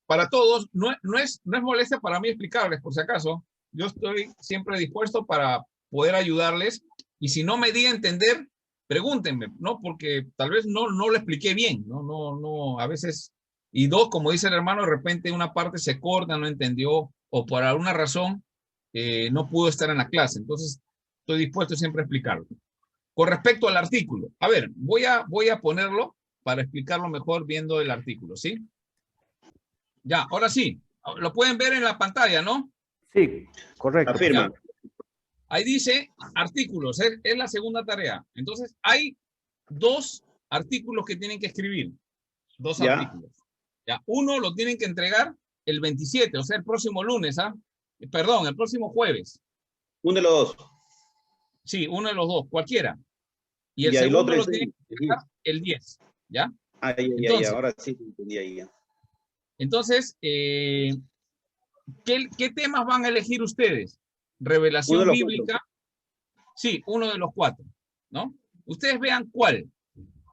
para todos, no es molestia para mí explicarles, por si acaso. Yo estoy siempre dispuesto para poder ayudarles y si no me di a entender, pregúntenme, ¿no? Porque tal vez no lo expliqué bien, no, a veces, y dos, como dice el hermano, de repente una parte se corta, no entendió, o por alguna razón no pudo estar en la clase. Entonces, estoy dispuesto siempre a explicarlo. Con respecto al artículo, a ver, voy a ponerlo para explicarlo mejor viendo el artículo, ¿sí? Ya, ahora sí, lo pueden ver en la pantalla, ¿no? Sí, correcto. Afirma. Ahí dice artículos, es la segunda tarea. Entonces, hay 2 artículos que tienen que escribir. 2 artículos. Ya, uno lo tienen que entregar el 27, o sea, el próximo lunes, Perdón, el próximo jueves. Uno de los 2. Sí, uno de los 2, cualquiera. Y el Ya, segundo el lo otro tienen que entregar el 10, ¿ya? Ya, ahora sí entendí ahí ya. Entonces, ¿qué temas van a elegir ustedes? Revelación bíblica. 4. Sí, uno de los 4, ¿no? Ustedes vean cuál.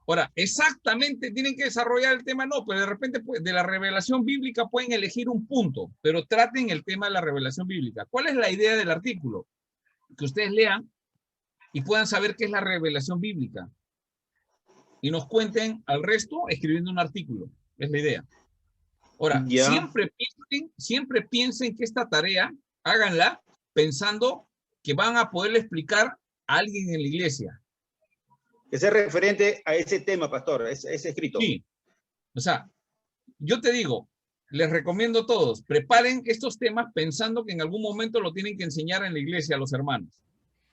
Ahora, exactamente tienen que desarrollar el tema, no, pero de repente de la revelación bíblica pueden elegir un punto, pero traten el tema de la revelación bíblica. ¿Cuál es la idea del artículo? Que ustedes lean y puedan saber qué es la revelación bíblica. Y nos cuenten al resto escribiendo un artículo. Es la idea. Ahora, siempre piensen que esta tarea, háganla pensando que van a poderle explicar a alguien en la iglesia. que sea referente a ese tema, pastor, ese escrito. Sí, o sea, yo te digo, les recomiendo a todos, preparen estos temas pensando que en algún momento lo tienen que enseñar en la iglesia a los hermanos.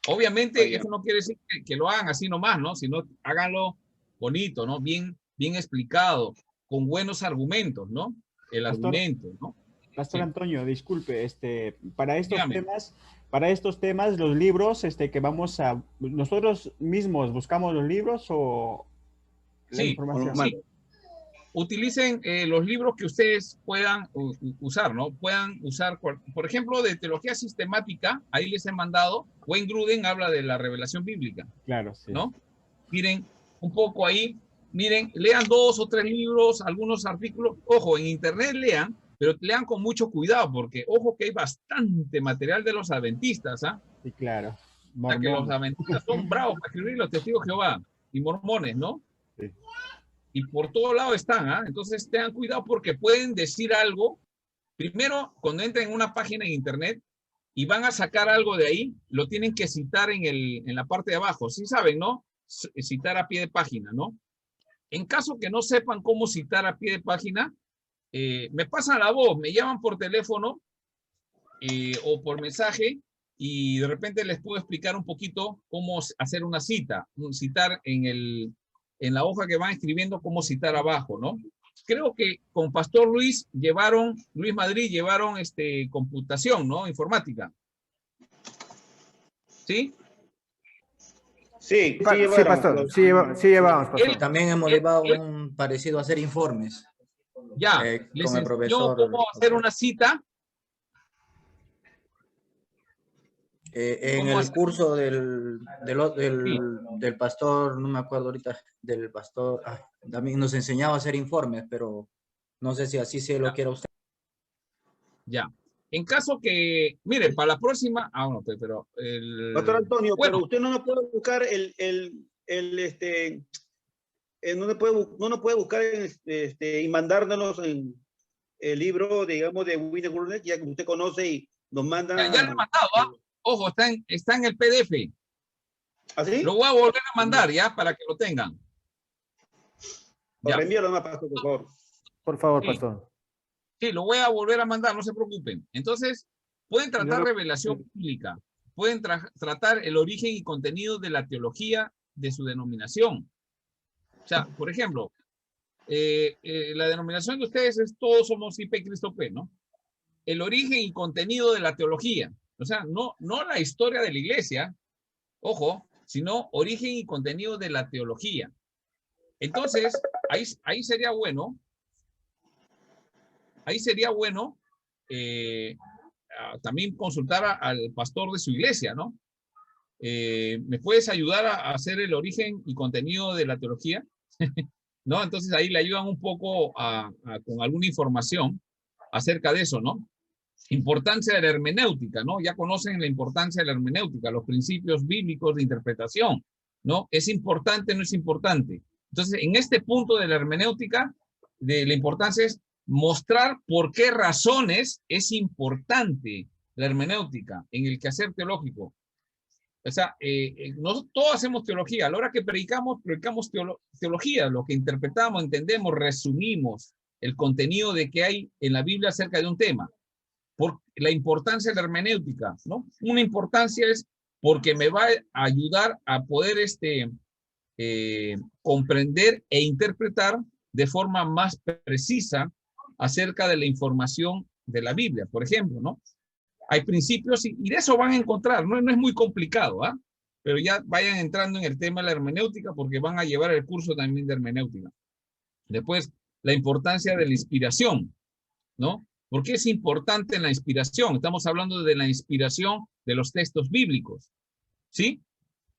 Obviamente, eso no quiere decir que lo hagan así nomás, ¿no? Sino háganlo bonito, ¿no? Bien explicado, con buenos argumentos, ¿no? El argumento, ¿no? Pastor Antonio, disculpe, para estos Dígame. temas, los libros que vamos a... ¿Nosotros mismos buscamos los libros o la información? Sí. Utilicen los libros que ustedes puedan usar, ¿no? Puedan usar, por ejemplo, de teología sistemática, ahí les he mandado, Wayne Grudem habla de la revelación bíblica. Claro, sí. ¿No? Miren, un poco ahí, miren, lean 2 o 3 libros, algunos artículos, ojo, en internet lean, pero lean con mucho cuidado, porque ojo que hay bastante material de los adventistas, ¿ah? Sí, claro. O sea, que los adventistas son bravos para escribir, los testigos de Jehová y mormones, ¿no? Sí. Y por todo lado están, ¿ah? Entonces tengan cuidado porque pueden decir algo. Primero, cuando entren en una página en internet y van a sacar algo de ahí, lo tienen que citar en la parte de abajo. Sí saben, ¿no? Citar a pie de página, ¿no? En caso que no sepan cómo citar a pie de página, me pasan la voz, me llaman por teléfono o por mensaje y de repente les puedo explicar un poquito cómo hacer una cita, citar en la hoja que van escribiendo, cómo citar abajo, ¿no? Creo que con Pastor Luis Madrid llevaron computación, ¿no? Informática. ¿Sí? Sí, sí, pastor. Sí, llevamos, pastor. También hemos llevado un parecido a hacer informes. Ya, les con el enseñó profesor. cómo hacer una cita. En el curso del pastor, no me acuerdo ahorita, del pastor, también nos enseñaba a hacer informes, pero no sé si así se lo quiera usted. Ya. En caso que, mire, para la próxima, no, pero Pastor Antonio, bueno, pero usted no nos puede buscar no nos puede buscar y mandárnoslos en el libro, digamos, de Wayne Grudem, ya que usted conoce y nos manda. Ya lo he mandado, ¿ah? Ojo, está en el PDF. ¿Así? Lo voy a volver a mandar, ¿ya? Para que lo tengan. Reenvíalo más, pastor, por favor. Por favor, Sí. pastor. Sí, lo voy a volver a mandar, no se preocupen. Entonces, pueden tratar revelación bíblica, pueden tratar el origen y contenido de la teología de su denominación. O sea, por ejemplo, la denominación de ustedes es Todos Somos IP Cristo P, ¿no? El origen y contenido de la teología. O sea, no la historia de la iglesia, ojo, sino origen y contenido de la teología. Entonces, ahí sería bueno también consultar al pastor de su iglesia, ¿no? ¿Me puedes ayudar a hacer el origen y contenido de la teología? ¿No? Entonces ahí le ayudan un poco con alguna información acerca de eso, ¿no? Importancia de la hermenéutica, ¿no? Ya conocen la importancia de la hermenéutica, los principios bíblicos de interpretación, ¿no? ¿Es importante o no es importante? Entonces, en este punto de la hermenéutica, de la importancia es mostrar por qué razones es importante la hermenéutica en el quehacer teológico. O sea, nosotros todos hacemos teología. A la hora que predicamos teología, lo que interpretamos, entendemos, resumimos el contenido de que hay en la Biblia acerca de un tema. Por la importancia de la hermenéutica, ¿no? Una importancia es porque me va a ayudar a poder comprender e interpretar de forma más precisa acerca de la información de la Biblia, por ejemplo, ¿no? Hay principios y de eso van a encontrar, no es muy complicado, ¿ah? Pero ya vayan entrando en el tema de la hermenéutica porque van a llevar el curso también de hermenéutica. Después, la importancia de la inspiración, ¿no? ¿Por qué es importante la inspiración? Estamos hablando de la inspiración de los textos bíblicos, ¿sí?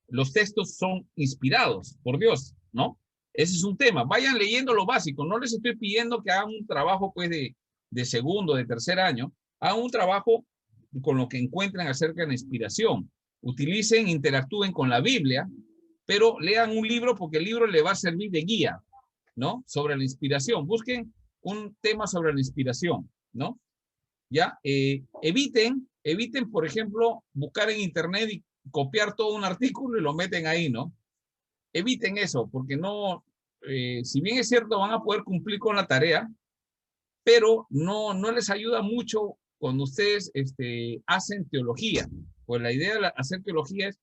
Los textos son inspirados por Dios, ¿no? Ese es un tema. Vayan leyendo lo básico. No les estoy pidiendo que hagan un trabajo pues de segundo, de tercer año. Hagan un trabajo con lo que encuentren acerca de la inspiración. Utilicen, interactúen con la Biblia, pero lean un libro porque el libro le va a servir de guía, ¿no? Sobre la inspiración. Busquen un tema sobre la inspiración, ¿no? Ya, eviten, por ejemplo, buscar en internet y copiar todo un artículo y lo meten ahí, ¿no? eviten eso, porque no, si bien es cierto, van a poder cumplir con la tarea, pero no les ayuda mucho cuando ustedes hacen teología. Pues la idea de hacer teología es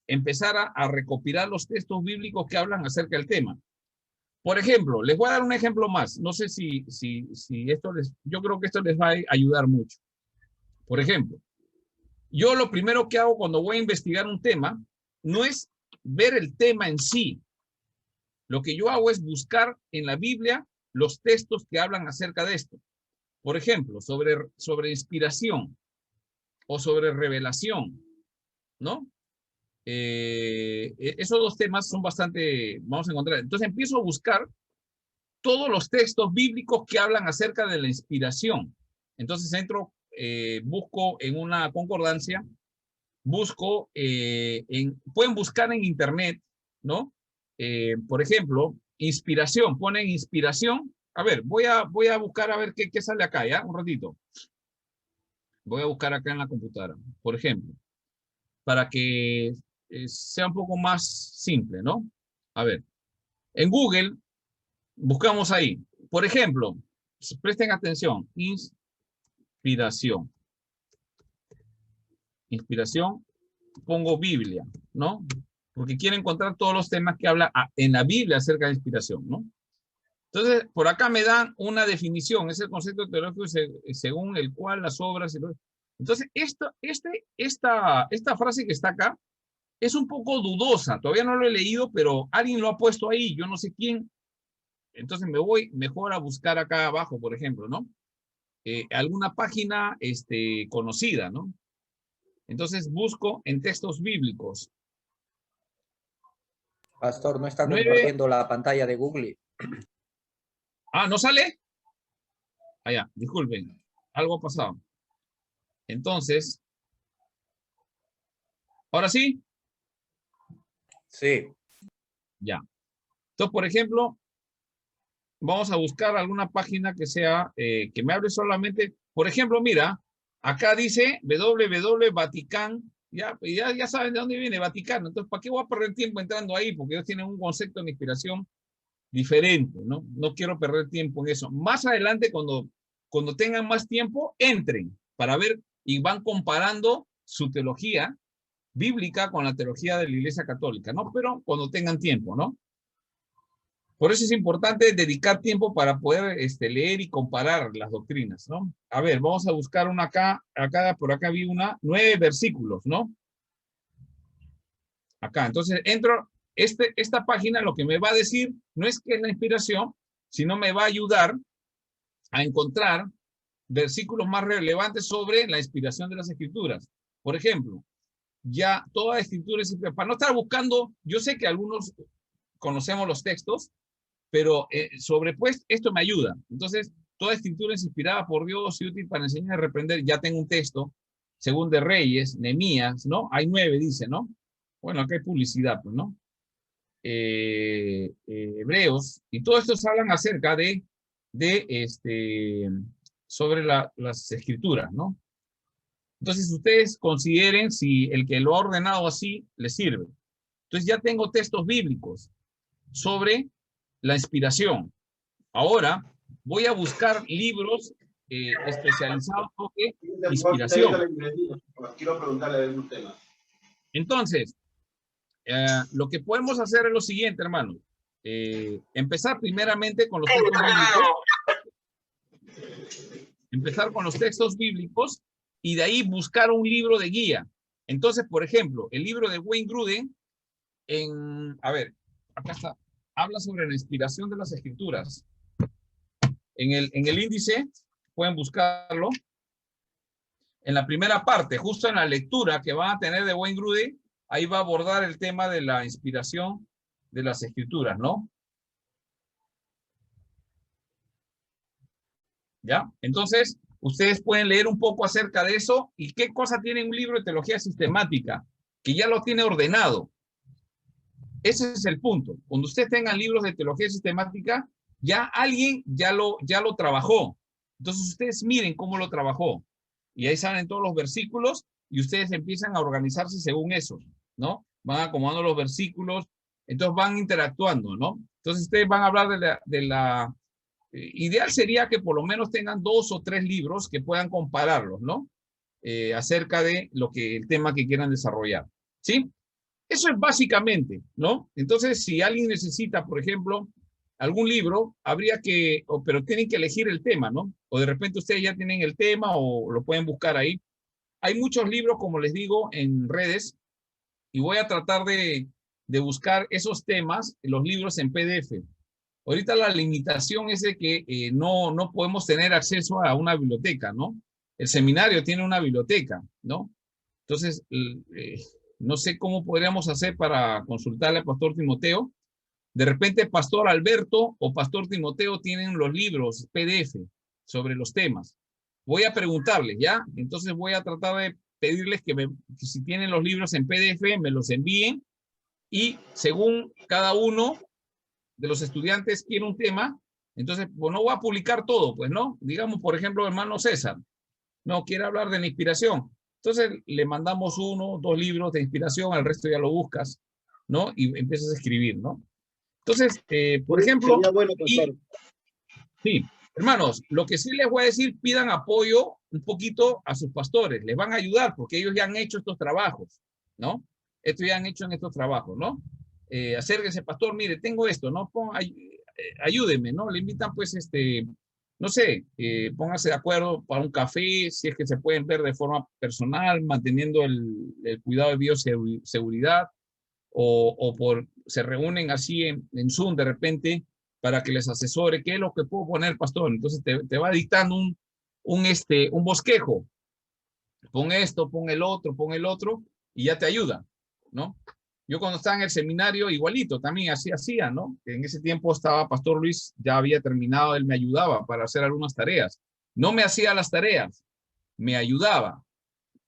empezar a recopilar los textos bíblicos que hablan acerca del tema. Por ejemplo, les voy a dar un ejemplo más. No sé si esto yo creo que esto les va a ayudar mucho. Por ejemplo, yo lo primero que hago cuando voy a investigar un tema no es ver el tema en sí. Lo que yo hago es buscar en la Biblia los textos que hablan acerca de esto. Por ejemplo, sobre inspiración o sobre revelación, ¿no? Esos dos temas son bastante, vamos a encontrar. Entonces empiezo a buscar todos los textos bíblicos que hablan acerca de la inspiración. Entonces entro, busco en una concordancia, busco, pueden buscar en internet, ¿no? Por ejemplo, inspiración, ponen inspiración. A ver, voy a buscar a ver qué sale acá, ¿ya? Un ratito. Voy a buscar acá en la computadora, por ejemplo, para que sea un poco más simple, ¿no? A ver, en Google buscamos ahí, por ejemplo, presten atención, inspiración. Inspiración, pongo Biblia, ¿no? Porque quiero encontrar todos los temas que habla en la Biblia acerca de inspiración, ¿no? Entonces, por acá me dan una definición, es el concepto teológico según el cual las obras... Entonces, esta frase que está acá es un poco dudosa, todavía no lo he leído, pero alguien lo ha puesto ahí, yo no sé quién. Entonces me voy mejor a buscar acá abajo, por ejemplo, ¿no? Alguna página conocida, ¿no? Entonces busco en textos bíblicos. Pastor, no está compartiendo la pantalla de Google. Ah, ¿no sale? Ah, ya, disculpen, algo ha pasado. Entonces, ¿ahora sí? Sí. Ya. Entonces, por ejemplo, vamos a buscar alguna página que sea, que me hable solamente, por ejemplo, mira, acá dice www.vatican, ya saben de dónde viene Vaticano, entonces, ¿para qué voy a perder tiempo entrando ahí? Porque ellos tienen un concepto de inspiración diferente, ¿no? No quiero perder tiempo en eso. Más adelante, cuando tengan más tiempo, entren para ver y van comparando su teología bíblica con la teología de la Iglesia Católica, ¿no? Pero cuando tengan tiempo, ¿no? Por eso es importante dedicar tiempo para poder leer y comparar las doctrinas, ¿no? A ver, vamos a buscar una acá, por acá vi 9 versículos, ¿no? Acá, entonces entro, esta página lo que me va a decir no es que es la inspiración, sino me va a ayudar a encontrar versículos más relevantes sobre la inspiración de las Escrituras. Por ejemplo, ya toda escritura es inspirada. Para no estar buscando, yo sé que algunos conocemos los textos, pero pues esto me ayuda. Entonces, toda escritura es inspirada por Dios y útil para enseñar y reprender. Ya tengo un texto, según de Reyes, Nehemías, ¿no? Hay 9, dice, ¿no? Bueno, acá hay publicidad, pues, ¿no? Hebreos, y todo esto hablan acerca sobre las escrituras, ¿no? Entonces, ustedes consideren si el que lo ha ordenado así les sirve. Entonces, ya tengo textos bíblicos sobre la inspiración. Ahora voy a buscar libros especializados en inspiración. Quiero preguntarle un tema. Entonces, lo que podemos hacer es lo siguiente, hermano. Empezar primeramente con los textos bíblicos. Empezar con los textos bíblicos y de ahí buscar un libro de guía. Entonces, por ejemplo, el libro de Wayne Grudem, a ver, acá está. Habla sobre la inspiración de las escrituras. En el índice, pueden buscarlo. En la primera parte, justo en la lectura que van a tener de Wayne Grudem, ahí va a abordar el tema de la inspiración de las escrituras, ¿no? ¿Ya? Entonces, ustedes pueden leer un poco acerca de eso y qué cosa tiene un libro de teología sistemática, que ya lo tiene ordenado. Ese es el punto. Cuando ustedes tengan libros de teología sistemática, ya alguien ya lo trabajó. Entonces ustedes miren cómo lo trabajó. Y ahí salen todos los versículos y ustedes empiezan a organizarse según eso, ¿no? Van acomodando los versículos Entonces van interactuando, ¿no? Entonces ustedes van a hablar ideal sería que por lo menos tengan 2 o 3 libros que puedan compararlos, ¿no? Acerca de el tema que quieran desarrollar, ¿sí? Eso es básicamente, ¿no? Entonces, si alguien necesita, por ejemplo, algún libro, pero tienen que elegir el tema, ¿no? O de repente ustedes ya tienen el tema o lo pueden buscar ahí. Hay muchos libros, como les digo, en redes, y voy a tratar de buscar esos temas, los libros en PDF. Ahorita la limitación es de que no podemos tener acceso a una biblioteca, ¿no? El seminario tiene una biblioteca, ¿no? Entonces, no sé cómo podríamos hacer para consultarle al pastor Timoteo. De repente, pastor Alberto o pastor Timoteo tienen los libros PDF sobre los temas. Voy a preguntarles, ¿ya? Entonces voy a tratar de pedirles que si tienen los libros en PDF, me los envíen y según cada uno de los estudiantes quiere un tema, entonces pues no voy a publicar todo, pues, ¿no? Digamos, por ejemplo, hermano César, no quiere hablar de la inspiración. Entonces le mandamos 1, 2 libros de inspiración, al resto ya lo buscas, ¿no? Y empiezas a escribir, ¿no? Entonces, por ejemplo, bueno, sí, hermanos, lo que sí les voy a decir, pidan apoyo un poquito a sus pastores, les van a ayudar porque ellos ya han hecho estos trabajos, ¿no? Estos ya han hecho en estos trabajos, ¿no? Acérquese, pastor, mire, tengo esto, ¿no? Ayúdeme, ¿no? Le invitan, pues, no sé, pónganse de acuerdo para un café, si es que se pueden ver de forma personal, manteniendo el cuidado de bioseguridad, se reúnen así en Zoom de repente para que les asesore qué es lo que puedo poner, pastor. Entonces te va dictando un bosquejo. Pon esto, pon el otro, y ya te ayuda, ¿no? Yo cuando estaba en el seminario, igualito, también así hacía, ¿no? En ese tiempo estaba Pastor Luis, ya había terminado, él me ayudaba para hacer algunas tareas. No me hacía las tareas, me ayudaba.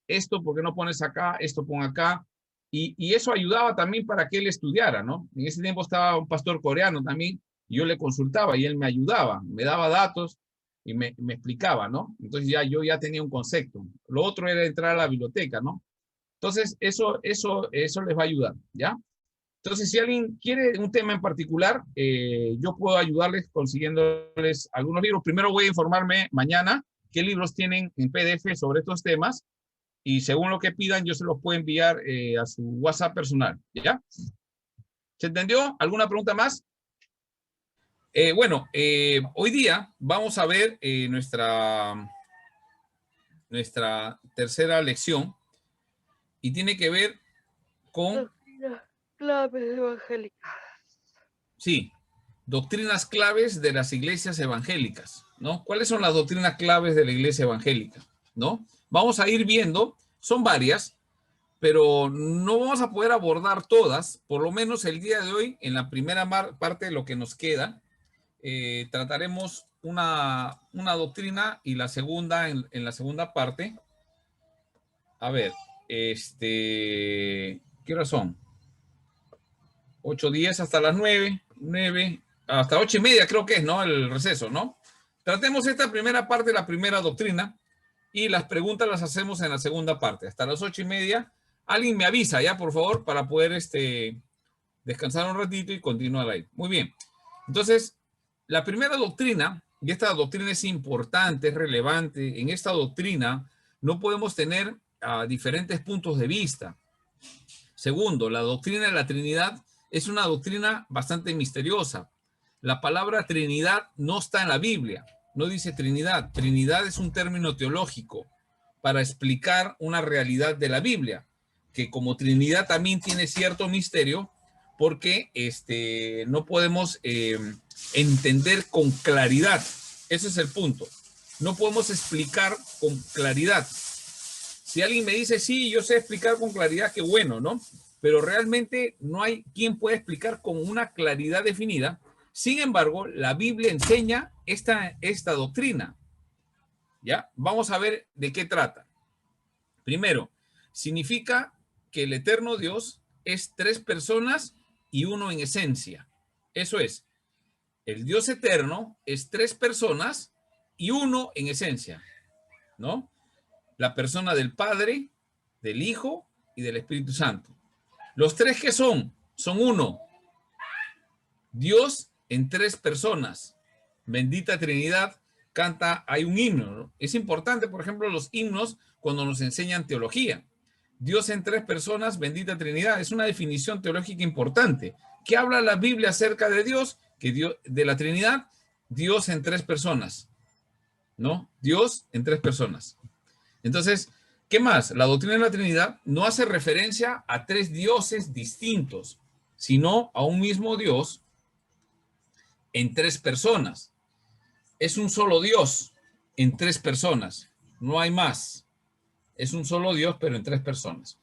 Esto, ¿por qué no pones acá? Esto pon acá. Y eso ayudaba también para que él estudiara, ¿no? En ese tiempo estaba un pastor coreano también, y yo le consultaba y él me ayudaba, me daba datos y me explicaba, ¿no? Entonces yo ya tenía un concepto. Lo otro era entrar a la biblioteca, ¿no? Entonces, eso les va a ayudar, ¿ya? Entonces, si alguien quiere un tema en particular, yo puedo ayudarles consiguiéndoles algunos libros. Primero voy a informarme mañana qué libros tienen en PDF sobre estos temas y según lo que pidan, yo se los puedo enviar a su WhatsApp personal, ¿ya? ¿Se entendió? ¿Alguna pregunta más? Bueno, hoy día vamos a ver nuestra tercera lección y tiene que ver con... Claves evangélicas. Sí, doctrinas claves de las iglesias evangélicas, ¿no? ¿Cuáles son las doctrinas claves de la iglesia evangélica, ¿no? Vamos a ir viendo, son varias, pero no vamos a poder abordar todas, por lo menos el día de hoy, en la primera parte de lo que nos queda, trataremos una doctrina y la segunda, en la segunda parte. A ver, ¿qué hora son? 8:10 hasta las 9, hasta 8:30 creo que es, ¿no? El receso, ¿no? Tratemos esta primera parte, la primera doctrina, y las preguntas las hacemos en la segunda parte. Hasta las 8:30, alguien me avisa ya, por favor, para poder descansar un ratito y continuar ahí. Muy bien. Entonces, la primera doctrina, y esta doctrina es importante, es relevante, en esta doctrina no podemos tener diferentes puntos de vista. Segundo, la doctrina de la Trinidad es una doctrina bastante misteriosa. La palabra Trinidad no está en la Biblia, no dice Trinidad. Trinidad es un término teológico para explicar una realidad de la Biblia, que como Trinidad también tiene cierto misterio, porque no podemos entender con claridad. Ese es el punto. No podemos explicar con claridad. Si alguien me dice, sí, yo sé explicar con claridad, qué bueno, ¿no? Pero realmente no hay quien pueda explicar con una claridad definida. Sin embargo, la Biblia enseña esta doctrina. ¿Ya? Vamos a ver de qué trata. Primero, significa que el eterno Dios es 3 personas y uno en esencia. Eso es, el Dios eterno es 3 personas y uno en esencia, ¿no? La persona del Padre, del Hijo y del Espíritu Santo. Los 3 que son uno, Dios en tres personas. Bendita Trinidad, canta, hay un himno, ¿no? Es importante, por ejemplo, los himnos cuando nos enseñan teología. Dios en tres personas, bendita Trinidad, es una definición teológica importante. ¿Qué habla la Biblia acerca de Dios? Que Dios, de la Trinidad, Dios en tres personas, ¿no? Dios en tres personas. Entonces, ¿qué más? La doctrina de la Trinidad no hace referencia a tres dioses distintos, sino a un mismo Dios en tres personas. Es un solo Dios en tres personas, no hay más. Es un solo Dios, pero en tres personas.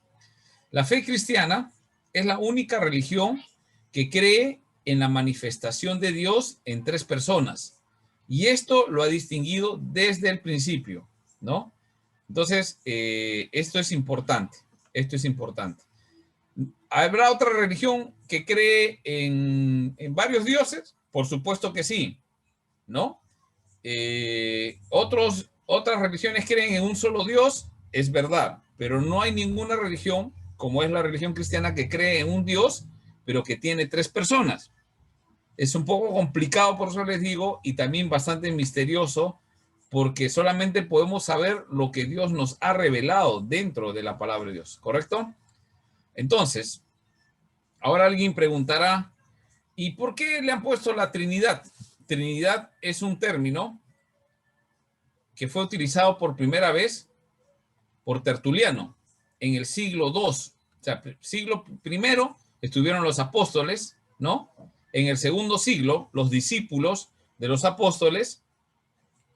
La fe cristiana es la única religión que cree en la manifestación de Dios en tres personas. Y esto lo ha distinguido desde el principio, ¿no? Entonces, esto es importante. Esto es importante. ¿Habrá otra religión que cree en varios dioses? Por supuesto que sí, ¿no? Otras religiones creen en un solo Dios, es verdad, pero no hay ninguna religión, como es la religión cristiana, que cree en un Dios, pero que tiene tres personas. Es un poco complicado, por eso les digo, y también bastante misterioso, porque solamente podemos saber lo que Dios nos ha revelado dentro de la palabra de Dios, ¿correcto? Entonces, ahora alguien preguntará, ¿y por qué le han puesto la Trinidad? Trinidad es un término que fue utilizado por primera vez por Tertuliano en el siglo II. O sea, siglo primero estuvieron los apóstoles, ¿no? En el segundo siglo, los discípulos de los apóstoles,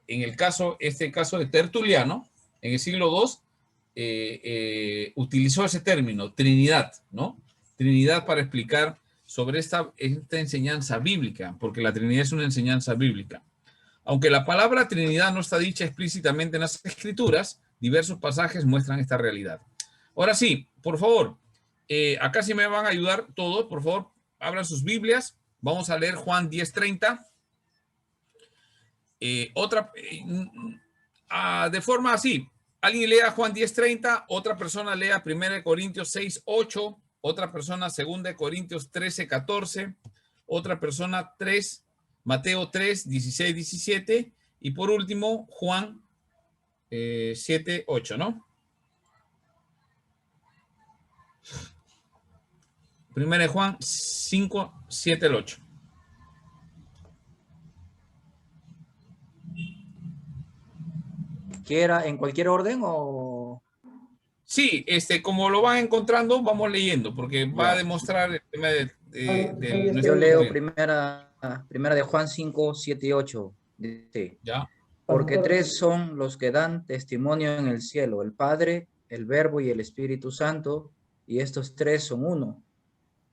en el caso, este caso de Tertuliano, en el siglo II, utilizó ese término, Trinidad, ¿no? Trinidad para explicar sobre esta enseñanza bíblica, porque la Trinidad es una enseñanza bíblica. Aunque la palabra Trinidad no está dicha explícitamente en las Escrituras, diversos pasajes muestran esta realidad. Ahora sí, por favor, acá sí me van a ayudar todos, por favor, abran sus Biblias. Vamos a leer Juan 10:30. De forma así, alguien lea Juan 10:30, otra persona lea 1 Corintios 6:8, otra persona 2 Corintios 13:14, otra persona Mateo 3:16-17 y por último Juan 7:8, ¿no? 1 Juan 5:7-8. ¿Quiera en cualquier orden o...? Sí, como lo van encontrando, vamos leyendo, porque va a demostrar el tema de Yo leo primera de Juan 5, 7 y 8. Dice, ya. Porque tres son los que dan testimonio en el cielo, el Padre, el Verbo y el Espíritu Santo, y estos tres son uno.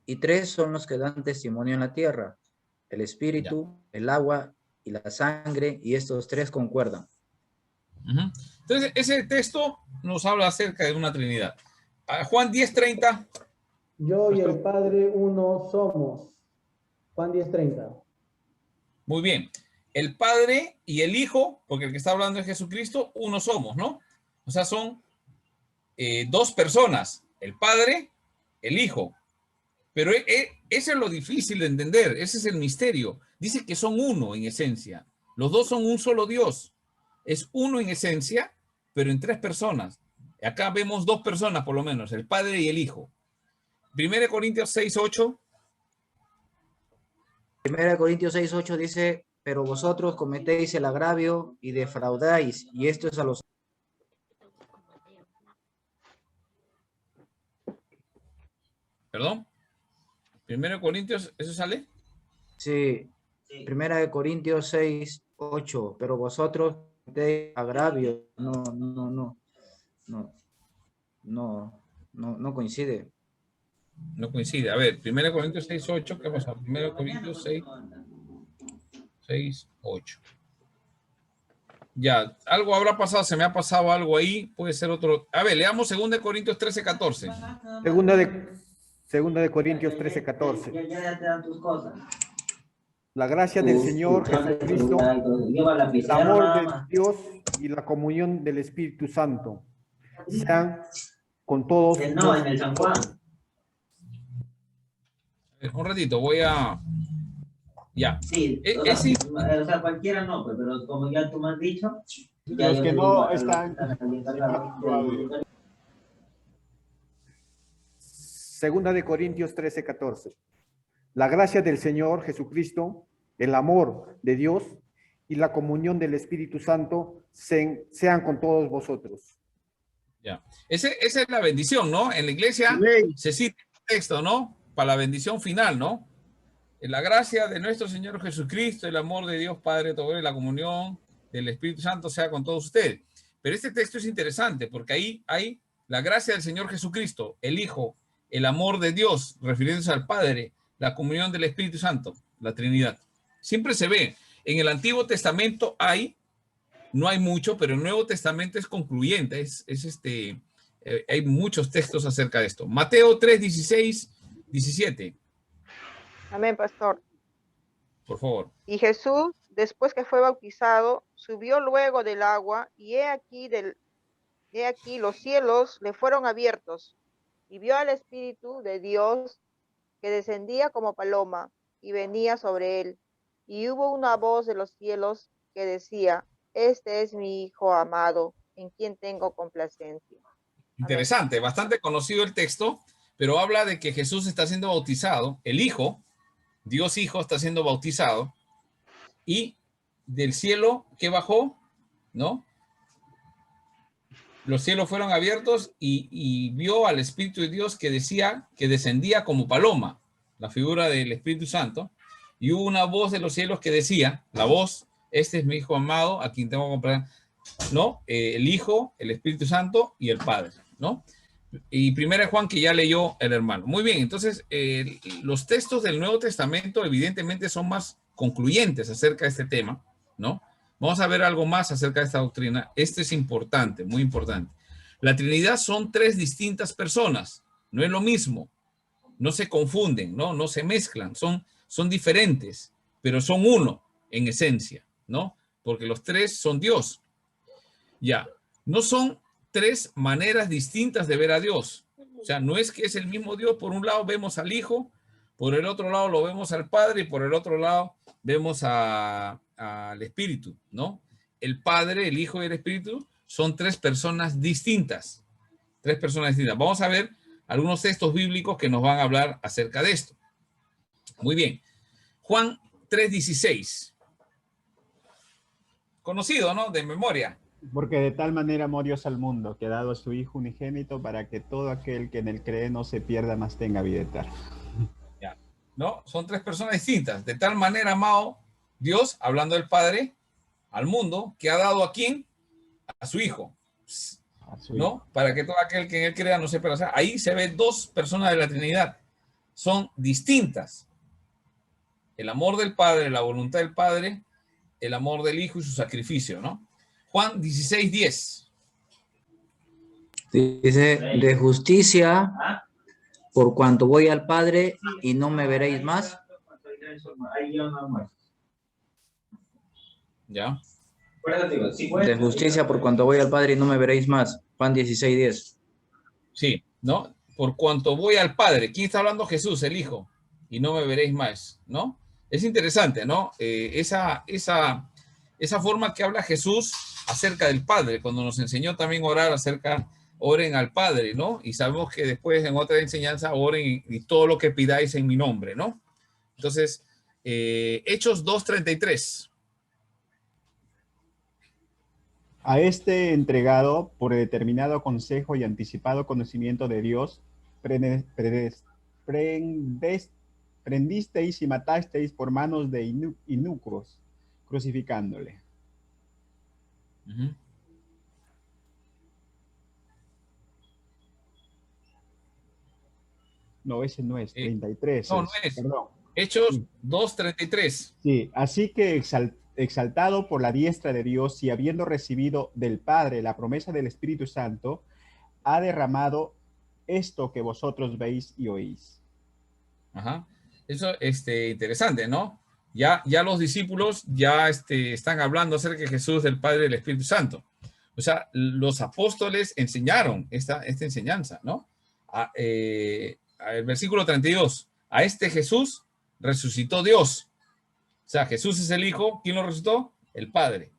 Y tres son los que dan testimonio en la tierra, el Espíritu, el agua y la sangre, y estos tres concuerdan. Entonces, ese texto nos habla acerca de una Trinidad. Juan 10:30. Yo y el Padre uno somos. Juan 10:30. Muy bien. El Padre y el Hijo, porque el que está hablando es Jesucristo, uno somos, ¿no? O sea, son dos personas, el Padre, el Hijo. Pero eso es lo difícil de entender, ese es el misterio. Dice que son uno en esencia. Los dos son un solo Dios. Es uno en esencia, pero en tres personas. Acá vemos dos personas por lo menos, el Padre y el Hijo. 1 Corintios 6:8. 1 Corintios 6:8 dice, pero vosotros cometéis el agravio y defraudáis, y esto es a los... ¿Perdón? 1 Corintios, ¿eso sale? Sí, 1 Corintios 6:8, pero vosotros cometéis agravio. No coincide. No coincide. A ver, 1 Corintios 6:8, ¿qué pasa? 1 Corintios 6:8. Ya, algo habrá pasado, se me ha pasado algo ahí, puede ser otro. A ver, leamos 2 Corintios 13:14. Segunda de Corintios 13:14. La gracia del Señor Jesucristo, el amor de Dios y la comunión del Espíritu Santo sean con todos. Un ratito, voy a Ya. Sí, o sea, cualquiera no, pero como ya tú me has dicho... Los que no están... Segunda de Corintios 13:14. La gracia del Señor Jesucristo, el amor de Dios y la comunión del Espíritu Santo sean con todos vosotros. Ya. Esa es la bendición, ¿no? En la iglesia se cita el texto, ¿no? Para la bendición final, ¿no? La gracia de nuestro Señor Jesucristo, el amor de Dios Padre todo y la comunión del Espíritu Santo sea con todos ustedes. Pero este texto es interesante porque ahí hay la gracia del Señor Jesucristo, el Hijo, el amor de Dios, refiriéndose al Padre, la comunión del Espíritu Santo, la Trinidad. Siempre se ve. En el Antiguo Testamento no hay mucho, pero el Nuevo Testamento es concluyente. Hay muchos textos acerca de esto. Mateo 3, 16, 17. Amén, pastor. Por favor. Y Jesús, después que fue bautizado, subió luego del agua, y he aquí los cielos le fueron abiertos, y vio al Espíritu de Dios que descendía como paloma y venía sobre él. Y hubo una voz de los cielos que decía: este es mi Hijo amado, en quien tengo complacencia. Interesante, bastante conocido el texto, pero habla de que Jesús está siendo bautizado, el Hijo, Dios Hijo está siendo bautizado, y del cielo que bajó, ¿no? Los cielos fueron abiertos y vio al Espíritu de Dios que decía que descendía como paloma, la figura del Espíritu Santo, y hubo una voz de los cielos que decía, la voz, este es mi Hijo amado, a quien tengo que comprar, ¿no? El Hijo, el Espíritu Santo y el Padre, ¿no? Y primera Juan, que ya leyó el hermano. Muy bien, entonces los textos del Nuevo Testamento evidentemente son más concluyentes acerca de este tema, ¿no? Vamos a ver algo más acerca de esta doctrina. Este es importante, muy importante. La Trinidad son tres distintas personas, no es lo mismo, no se confunden, ¿no? No se mezclan, son diferentes, pero son uno en esencia, ¿no? Porque los tres son Dios. Ya, no son tres maneras distintas de ver a Dios. O sea, no es que es el mismo Dios. Por un lado vemos al Hijo, por el otro lado lo vemos al Padre y por el otro lado vemos al Espíritu, ¿no? El Padre, el Hijo y el Espíritu son tres personas distintas. Tres personas distintas. Vamos a ver algunos textos bíblicos que nos van a hablar acerca de esto. Muy bien. Juan 3:16. Conocido, ¿no? De memoria. Porque de tal manera amó Dios al mundo, que ha dado a su Hijo unigénito para que todo aquel que en él cree no se pierda, mas tenga vida eterna. Ya, ¿no? Son tres personas distintas. De tal manera amado Dios, hablando del Padre, al mundo, que ha dado ¿a quién? A su Hijo. ¿No? Para que todo aquel que en él crea no se pierda. O sea, ahí se ve dos personas de la Trinidad. Son distintas. El amor del Padre, la voluntad del Padre, el amor del Hijo y su sacrificio, ¿no? Juan 16:10. Dice, de justicia, por cuanto voy al Padre y no me veréis más. ¿Ya? De justicia, por cuanto voy al Padre y no me veréis más. Juan 16:10. Sí, ¿no? Por cuanto voy al Padre. ¿Quién está hablando? Jesús, el Hijo. Y no me veréis más, ¿no? Es interesante, ¿no? Esa forma que habla Jesús acerca del Padre, cuando nos enseñó también a orar oren al Padre, ¿no? Y sabemos que después en otra enseñanza oren y todo lo que pidáis en mi nombre, ¿no? Entonces, Hechos 2:33. A este entregado por determinado consejo y anticipado conocimiento de Dios, prendisteis y matasteis por manos de inicuos, crucificándole. No, ese no es, 33. No, no es. Perdón. Hechos 2:33. Sí, así que exaltado por la diestra de Dios y habiendo recibido del Padre la promesa del Espíritu Santo, ha derramado esto que vosotros veis y oís. Ajá. Eso interesante, ¿no? Ya los discípulos ya están hablando acerca de Jesús, del Padre y del Espíritu Santo. O sea, los apóstoles enseñaron esta enseñanza, ¿no? El versículo 32. A este Jesús resucitó Dios O sea, Jesús es el Hijo. ¿Quién lo resucitó? El Padre.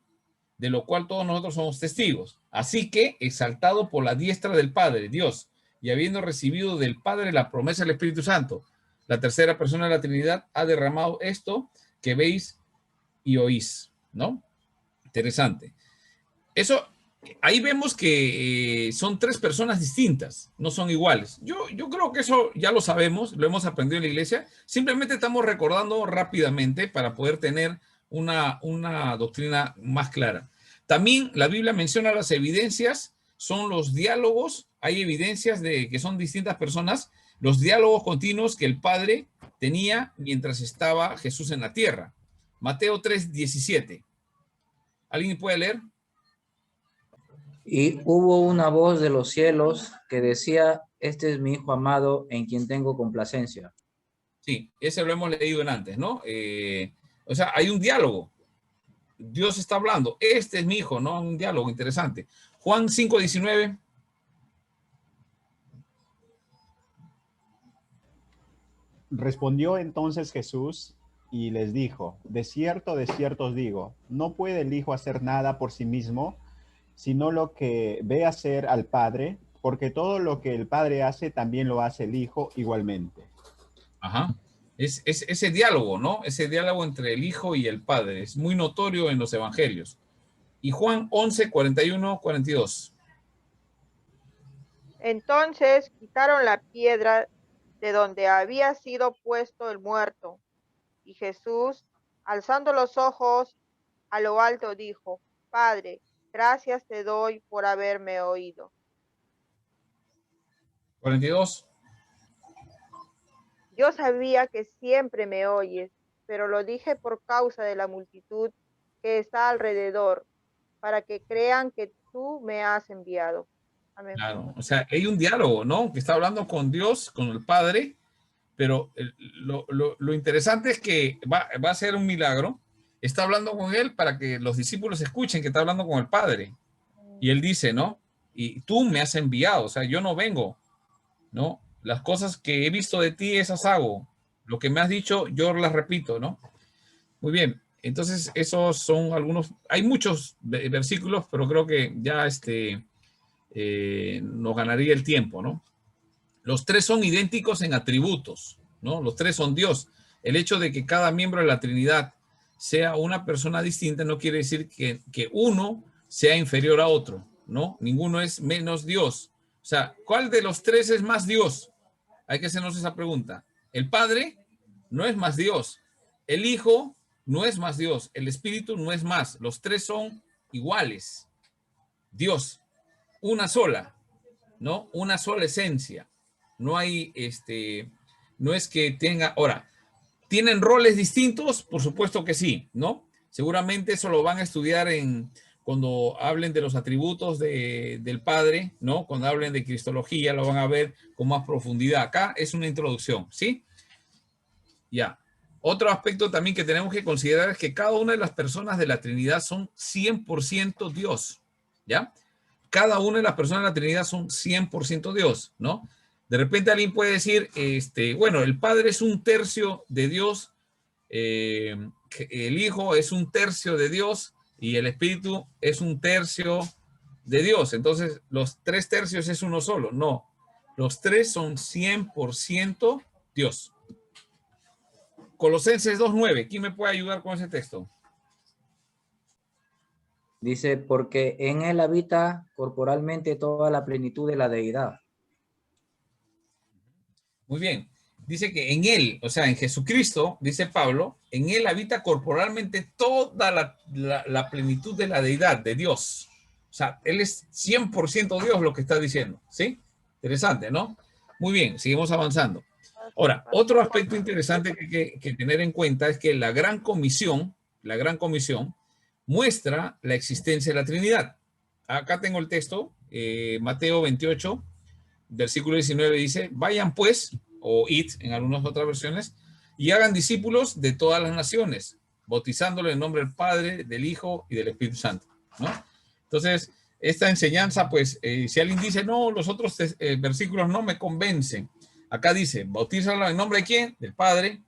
De lo cual todos nosotros somos testigos. Así que, exaltado por la diestra del Padre, Dios, y habiendo recibido del Padre la promesa del Espíritu Santo, la tercera persona de la Trinidad ha derramado esto que veis y oís, ¿no? Interesante. Eso, ahí vemos que son tres personas distintas, no son iguales. Yo creo que eso ya lo sabemos, lo hemos aprendido en la iglesia. Simplemente estamos recordando rápidamente para poder tener una doctrina más clara. También la Biblia menciona las evidencias, son los diálogos. Hay evidencias de que son distintas personas, los diálogos continuos que el Padre tenía mientras estaba Jesús en la tierra. Mateo 3:17. ¿Alguien puede leer? Y hubo una voz de los cielos que decía, este es mi Hijo amado en quien tengo complacencia. Sí, ese lo hemos leído en antes, ¿no? O sea, hay un diálogo. Dios está hablando. Este es mi Hijo, ¿no? Un diálogo interesante. Juan 5:19. Respondió entonces Jesús y les dijo, de cierto os digo, no puede el Hijo hacer nada por sí mismo, sino lo que ve hacer al Padre, porque todo lo que el Padre hace también lo hace el Hijo igualmente. Ajá. Es ese diálogo, ¿no? Ese diálogo entre el Hijo y el Padre. Es muy notorio en los evangelios. Y Juan 11:41-42. Entonces quitaron la piedra de donde había sido puesto el muerto. Y Jesús, alzando los ojos a lo alto, dijo, Padre, gracias te doy por haberme oído. 42. Yo sabía que siempre me oyes, pero lo dije por causa de la multitud que está alrededor, para que crean que tú me has enviado. Amén. Claro, o sea, hay un diálogo, ¿no? Que está hablando con Dios, con el Padre, pero lo interesante es que va a ser un milagro. Está hablando con él para que los discípulos escuchen que está hablando con el Padre. Y él dice, ¿no? Y tú me has enviado, o sea, yo no vengo, ¿no? Las cosas que he visto de ti, esas hago. Lo que me has dicho, yo las repito, ¿no? Muy bien. Entonces, esos son algunos, hay muchos versículos, pero creo que ya nos ganaría el tiempo, ¿no? Los tres son idénticos en atributos, ¿no? Los tres son Dios. El hecho de que cada miembro de la Trinidad sea una persona distinta no quiere decir que uno sea inferior a otro, ¿no? Ninguno es menos Dios. O sea, ¿cuál de los tres es más Dios? Hay que hacernos esa pregunta. El Padre no es más Dios. El Hijo no es más Dios. El Espíritu no es más. Los tres son iguales. Dios, una sola, ¿no? Una sola esencia. No hay, no es que tenga, ahora, ¿tienen roles distintos? Por supuesto que sí, ¿no? Seguramente eso lo van a estudiar cuando hablen de los atributos del Padre, ¿no? Cuando hablen de cristología, lo van a ver con más profundidad. Acá es una introducción, ¿sí? Ya. Otro aspecto también que tenemos que considerar es que cada una de las personas de la Trinidad son 100% Dios, ¿ya? Cada una de las personas de la Trinidad son 100% Dios, ¿no? De repente alguien puede decir, bueno, el Padre es un tercio de Dios, el Hijo es un tercio de Dios y el Espíritu es un tercio de Dios. Entonces, los 3 tercios es uno solo. No, los tres son 100% Dios. Colosenses 2:9. ¿Quién me puede ayudar con ese texto? Dice, porque en él habita corporalmente toda la plenitud de la deidad. Muy bien. Dice que en él, o sea, en Jesucristo, dice Pablo, en él habita corporalmente toda la plenitud de la deidad, de Dios. O sea, él es 100% Dios lo que está diciendo, ¿sí? Interesante, ¿no? Muy bien, seguimos avanzando. Ahora, otro aspecto interesante que hay que tener en cuenta es que la Gran Comisión muestra la existencia de la Trinidad. Acá tengo el texto, Mateo 28, versículo 19 dice, vayan pues, o id en algunas otras versiones, y hagan discípulos de todas las naciones, bautizándolo en nombre del Padre, del Hijo y del Espíritu Santo, ¿no? Entonces, esta enseñanza, pues, si alguien dice, no, los otros versículos no me convencen, acá dice, bautízalo en nombre de ¿quién? Del Padre,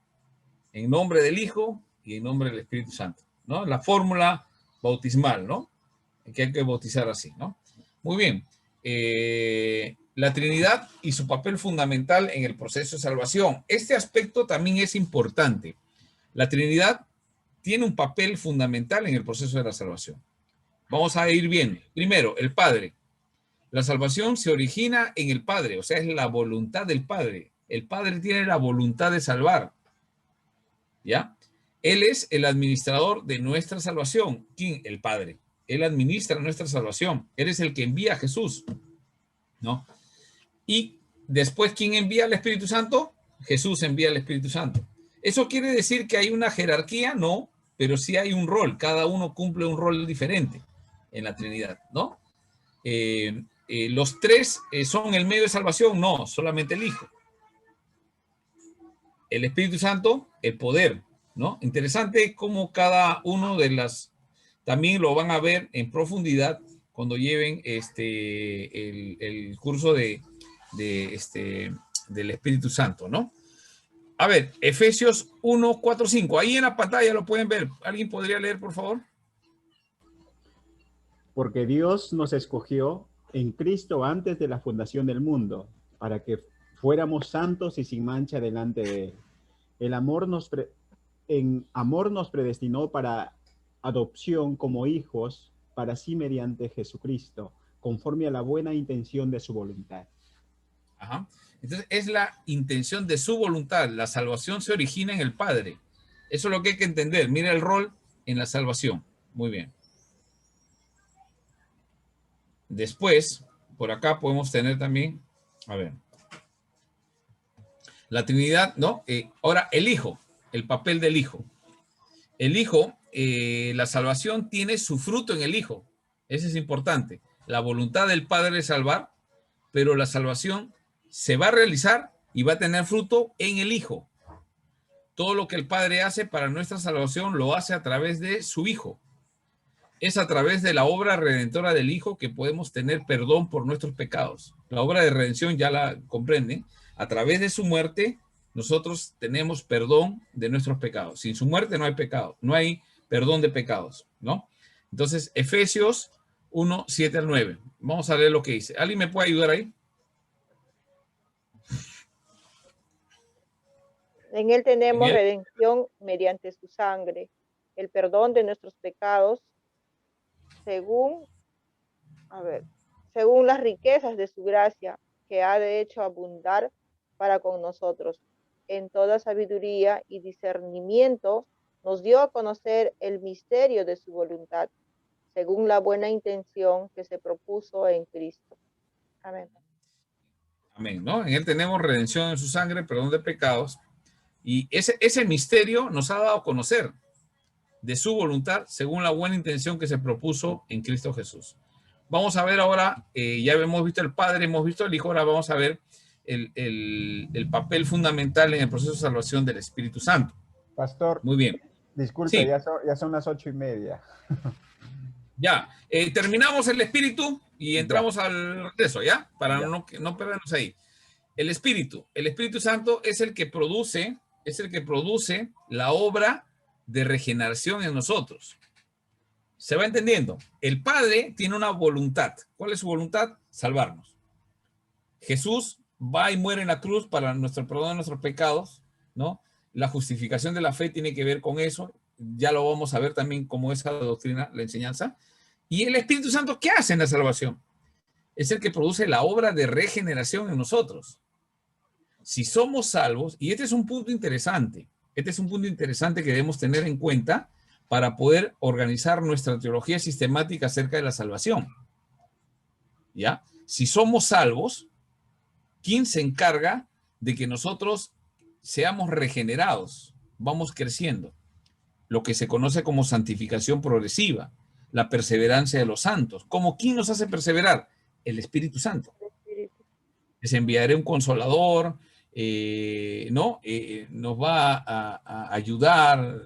en nombre del Hijo y en nombre del Espíritu Santo, ¿no? La fórmula bautismal, ¿no? Que hay que bautizar así, ¿no? Muy bien. La Trinidad y su papel fundamental en el proceso de salvación. Este aspecto también es importante. La Trinidad tiene un papel fundamental en el proceso de la salvación. Vamos a ir viendo. Primero, el Padre. La salvación se origina en el Padre, o sea, es la voluntad del Padre. El Padre tiene la voluntad de salvar. ¿Ya? Él es el administrador de nuestra salvación. ¿Quién? El Padre. Él administra nuestra salvación. Él es el que envía a Jesús, ¿no? Y después, ¿quién envía al Espíritu Santo? Jesús envía al Espíritu Santo. ¿Eso quiere decir que hay una jerarquía? No, pero sí hay un rol. Cada uno cumple un rol diferente en la Trinidad, ¿no? ¿Los tres son el medio de salvación? No, solamente el Hijo. El Espíritu Santo, el poder, ¿no? Interesante cómo cada uno de las... También lo van a ver en profundidad cuando lleven el curso del Espíritu Santo, ¿no? A ver, Efesios 1, 4, 5. Ahí en la pantalla lo pueden ver. ¿Alguien podría leer, por favor? Porque Dios nos escogió en Cristo antes de la fundación del mundo, para que fuéramos santos y sin mancha delante de Él. En amor nos predestinó para adopción como hijos para sí mediante Jesucristo, conforme a la buena intención de su voluntad. Ajá. Entonces, es la intención de su voluntad. La salvación se origina en el Padre. Eso es lo que hay que entender. Mira el rol en la salvación. Muy bien. Después, por acá podemos tener también, a ver, la Trinidad, ¿no? Ahora, el Hijo, el papel del Hijo. El Hijo, la salvación tiene su fruto en el Hijo. Eso es importante. La voluntad del Padre es salvar, pero la salvación se va a realizar y va a tener fruto en el Hijo. Todo lo que el Padre hace para nuestra salvación lo hace a través de su Hijo. Es a través de la obra redentora del Hijo que podemos tener perdón por nuestros pecados. La obra de redención ya la comprenden. A través de su muerte, nosotros tenemos perdón de nuestros pecados. Sin su muerte no hay pecado, no hay perdón de pecados, ¿no? Entonces, Efesios 1, 7 al 9. Vamos a leer lo que dice. ¿Alguien me puede ayudar ahí? En él tenemos redención mediante su sangre, el perdón de nuestros pecados, según las riquezas de su gracia, que ha de hecho abundar para con nosotros. En toda sabiduría y discernimiento nos dio a conocer el misterio de su voluntad, según la buena intención que se propuso en Cristo. Amén. Amén, ¿no? En él tenemos redención en su sangre, perdón de pecados. Y ese misterio nos ha dado a conocer de su voluntad según la buena intención que se propuso en Cristo Jesús. Vamos a ver ahora, ya hemos visto el Padre, hemos visto el Hijo, ahora vamos a ver el papel fundamental en el proceso de salvación del Espíritu Santo. Pastor. Muy bien. Disculpe, sí. ya son las 8:30. Ya, terminamos el Espíritu y entramos al regreso, ¿ya? Para no perdernos ahí. El Espíritu Santo es el que produce la obra de regeneración en nosotros. ¿Se va entendiendo? El Padre tiene una voluntad. ¿Cuál es su voluntad? Salvarnos. Jesús va y muere en la cruz para nuestro perdón de nuestros pecados, ¿no? La justificación de la fe tiene que ver con eso. Ya lo vamos a ver también como esa doctrina, la enseñanza. ¿Y el Espíritu Santo qué hace en la salvación? Es el que produce la obra de regeneración en nosotros. Si somos salvos, y este es un punto interesante que debemos tener en cuenta para poder organizar nuestra teología sistemática acerca de la salvación. ¿Ya? Si somos salvos, ¿quién se encarga de que nosotros seamos regenerados? Vamos creciendo. Lo que se conoce como santificación progresiva, la perseverancia de los santos. ¿Cómo quién nos hace perseverar? El Espíritu Santo. Les enviaré un consolador, ¿no? Nos va a ayudar,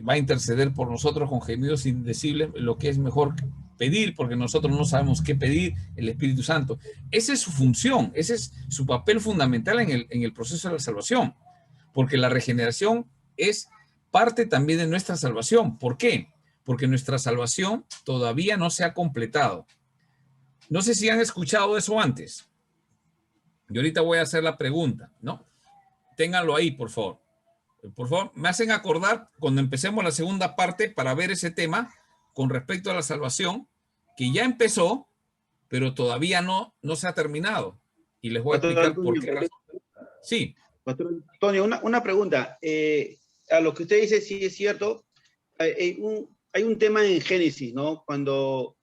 va a interceder por nosotros con gemidos indecibles, lo que es mejor pedir, porque nosotros no sabemos qué pedir, el Espíritu Santo. Esa es su función, ese es su papel fundamental en el proceso de la salvación, porque la regeneración es parte también de nuestra salvación. ¿Por qué? Porque nuestra salvación todavía no se ha completado. No sé si han escuchado eso antes. Y ahorita voy a hacer la pregunta, ¿no? Ténganlo ahí, por favor. Por favor, me hacen acordar cuando empecemos la segunda parte para ver ese tema con respecto a la salvación, que ya empezó, pero todavía no se ha terminado. Y les voy a explicar por qué razón. Sí. Pastor Antonio, una pregunta. A lo que usted dice, sí es cierto. Hay un tema en Génesis, ¿no? Cuando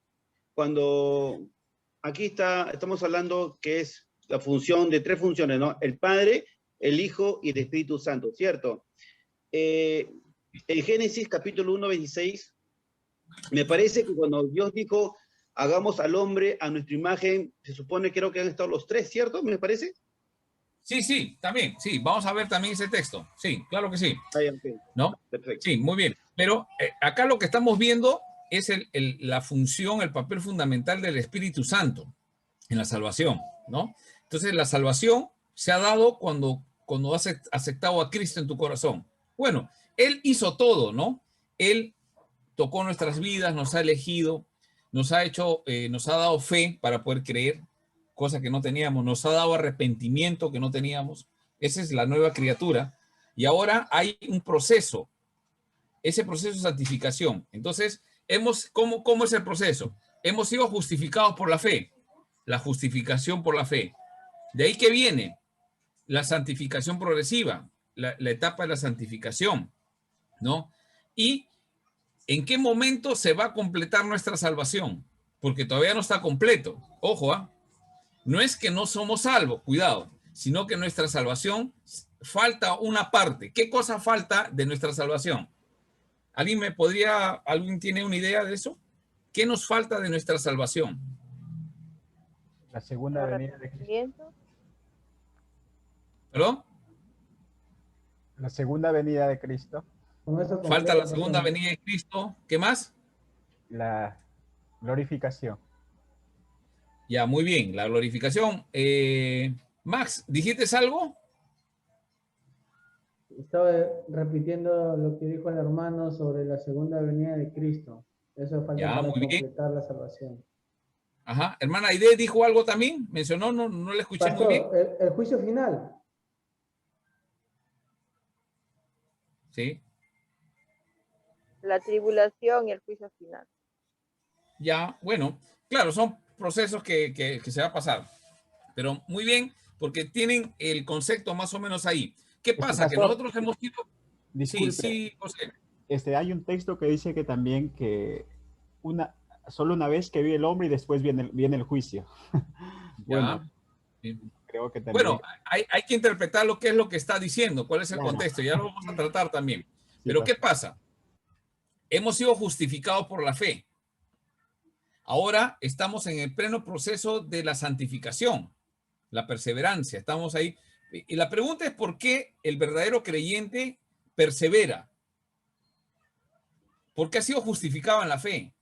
aquí estamos hablando que es la función de 3 funciones, ¿no? El Padre, el Hijo y el Espíritu Santo, ¿cierto? En Génesis capítulo 1, 26, me parece que cuando Dios dijo, hagamos al hombre a nuestra imagen, se supone, creo que han estado los 3, ¿cierto? ¿Me parece? Sí, también, sí. Vamos a ver también ese texto. Sí, claro que sí. ¿No? Perfecto. Sí, muy bien. Pero acá lo que estamos viendo es la función, el papel fundamental del Espíritu Santo en la salvación, ¿no? Entonces, la salvación se ha dado cuando has aceptado a Cristo en tu corazón. Bueno, Él hizo todo, ¿no? Él tocó nuestras vidas, nos ha elegido, nos ha dado fe para poder creer, cosa que no teníamos, nos ha dado arrepentimiento que no teníamos. Esa es la nueva criatura. Y ahora hay un proceso, ese proceso de santificación. Entonces, ¿cómo es el proceso? Hemos sido justificados por la fe, la justificación por la fe. De ahí que viene la santificación progresiva, la etapa de la santificación, ¿no? Y ¿en qué momento se va a completar nuestra salvación? Porque todavía no está completo. Ojo, ¿ah? No es que no somos salvos, cuidado, sino que nuestra salvación falta una parte. ¿Qué cosa falta de nuestra salvación? ¿Alguien tiene una idea de eso? ¿Qué nos falta de nuestra salvación? La segunda venida de Cristo. ¿Perdón? La segunda venida de Cristo. Falta la segunda venida de Cristo. ¿Qué más? La glorificación. Ya, muy bien, la glorificación. Max, ¿dijiste algo? Estaba repitiendo lo que dijo el hermano sobre la segunda venida de Cristo. Eso falta para completar la salvación. Ajá. Hermana Aide dijo algo también. Mencionó, no le escuché. Pastor, muy bien. El juicio final. Sí. La tribulación y el juicio final. Ya, bueno, claro, son procesos que se va a pasar. Pero muy bien, porque tienen el concepto más o menos ahí. ¿Qué pasa? Que nosotros hemos sido... Disculpe, sí, José. Hay un texto que dice que también que solo una vez que vive el hombre y después viene el juicio. Bueno, sí. Creo que también... Bueno, hay que interpretar lo que es lo que está diciendo, cuál es el contexto, ya lo vamos a tratar también. Pero ¿qué pasa? Hemos sido justificados por la fe. Ahora estamos en el pleno proceso de la santificación, la perseverancia, estamos ahí. Y la pregunta es ¿por qué el verdadero creyente persevera? Porque ha sido justificado en la fe.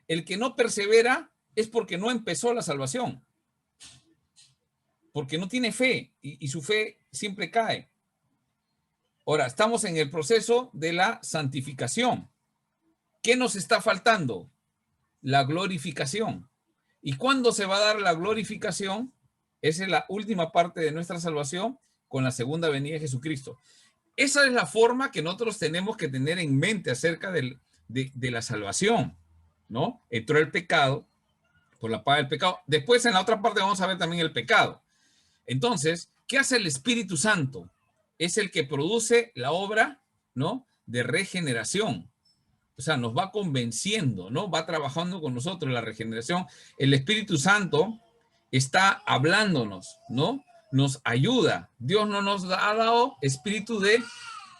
El que no persevera es porque no empezó la salvación. Porque no tiene fe y su fe siempre cae. Ahora, estamos en el proceso de la santificación. ¿Qué nos está faltando? La glorificación. ¿Y cuándo se va a dar la glorificación? Esa es la última parte de nuestra salvación con la segunda venida de Jesucristo. Esa es la forma que nosotros tenemos que tener en mente acerca de la salvación, ¿no? Entró el pecado por la paga del pecado. Después en la otra parte vamos a ver también el pecado. Entonces, ¿qué hace el Espíritu Santo? Es el que produce la obra, ¿no? De regeneración. O sea, nos va convenciendo, ¿no? Va trabajando con nosotros la regeneración. El Espíritu Santo está hablándonos, ¿no? Nos ayuda. Dios no nos ha dado espíritu de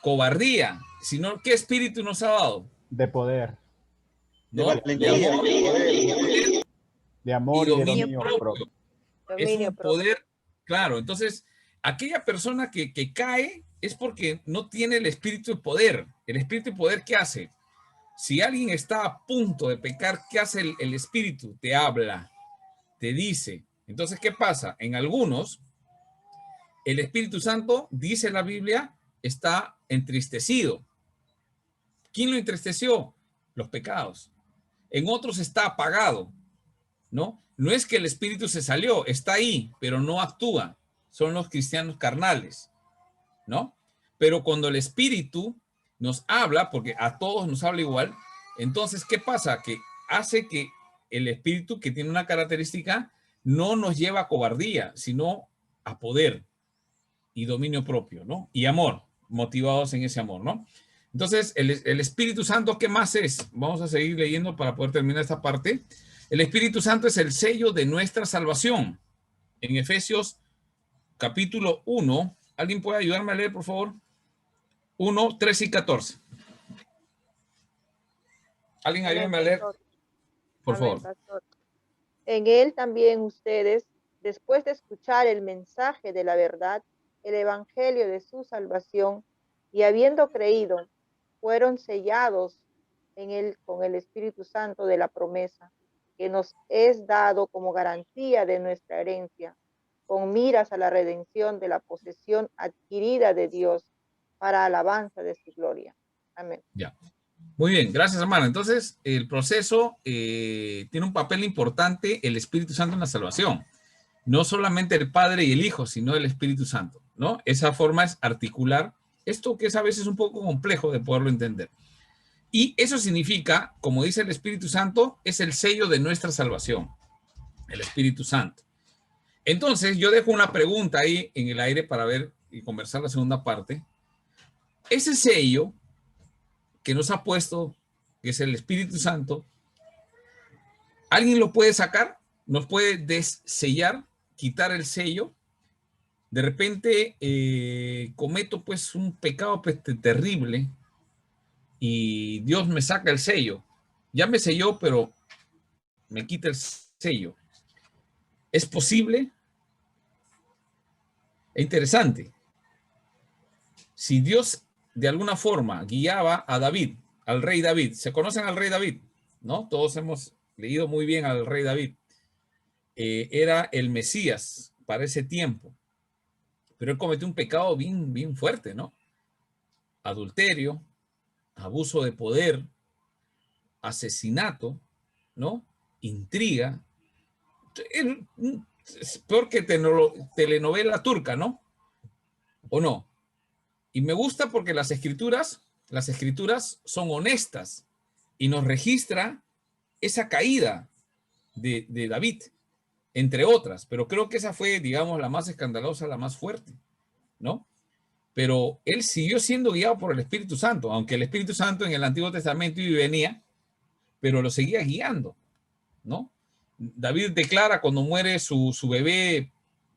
cobardía, sino ¿qué espíritu nos ha dado? De poder. ¿No? De amor y de dominio propio. Es un poder, claro. Entonces, aquella persona que cae es porque no tiene el espíritu de poder. El espíritu de poder, ¿qué hace? Si alguien está a punto de pecar, ¿qué hace el espíritu? Te habla, te dice. Entonces, ¿qué pasa? En algunos, el Espíritu Santo, dice la Biblia, está entristecido. ¿Quién lo entristeció? Los pecados. En otros está apagado, ¿no? No es que el espíritu se salió, está ahí, pero no actúa. Son los cristianos carnales, ¿no? Pero cuando el espíritu nos habla, porque a todos nos habla igual, entonces, ¿qué pasa? Que hace que el espíritu, que tiene una característica, no nos lleva a cobardía, sino a poder y dominio propio, ¿no? Y amor, motivados en ese amor, ¿no? Entonces, el Espíritu Santo, ¿qué más es? Vamos a seguir leyendo para poder terminar esta parte. El Espíritu Santo es el sello de nuestra salvación. En Efesios capítulo 1, ¿alguien puede ayudarme a leer, por favor? 1, 13 y 14. ¿Alguien ayúdame a leer? Por favor. Pastor. En él también ustedes, después de escuchar el mensaje de la verdad, el evangelio de su salvación, y habiendo creído, fueron sellados en él con el Espíritu Santo de la promesa, que nos es dado como garantía de nuestra herencia, con miras a la redención de la posesión adquirida de Dios para alabanza de su gloria. Amén. Ya. Muy bien, gracias, hermano. Entonces, el proceso tiene un papel importante, el Espíritu Santo en la salvación. No solamente el Padre y el Hijo, sino el Espíritu Santo, ¿no? Esa forma es articular esto que es a veces un poco complejo de poderlo entender. Y eso significa, como dice el Espíritu Santo, es el sello de nuestra salvación, el Espíritu Santo. Entonces, yo dejo una pregunta ahí en el aire para ver y conversar la segunda parte. Ese sello que nos ha puesto, que es el Espíritu Santo, ¿alguien lo puede sacar? ¿Nos puede desellar, quitar el sello? De repente cometo pues un pecado pues, terrible y Dios me saca el sello. Ya me selló, pero me quita el sello. ¿Es posible? Es interesante. Si Dios de alguna forma guiaba a David, al rey David, ¿se conocen al rey David? ¿No? Todos hemos leído muy bien al rey David. Era el Mesías para ese tiempo. Pero él cometió un pecado bien fuerte, ¿no? Adulterio, abuso de poder, asesinato, ¿no? Intriga. Es peor que telenovela turca, ¿no? ¿O no? Y me gusta porque las escrituras son honestas y nos registra esa caída de David, entre otras, pero creo que esa fue, digamos, la más escandalosa, la más fuerte, ¿no? Pero él siguió siendo guiado por el Espíritu Santo, aunque el Espíritu Santo en el Antiguo Testamento iba y venía, pero lo seguía guiando, ¿no? David declara cuando muere su bebé,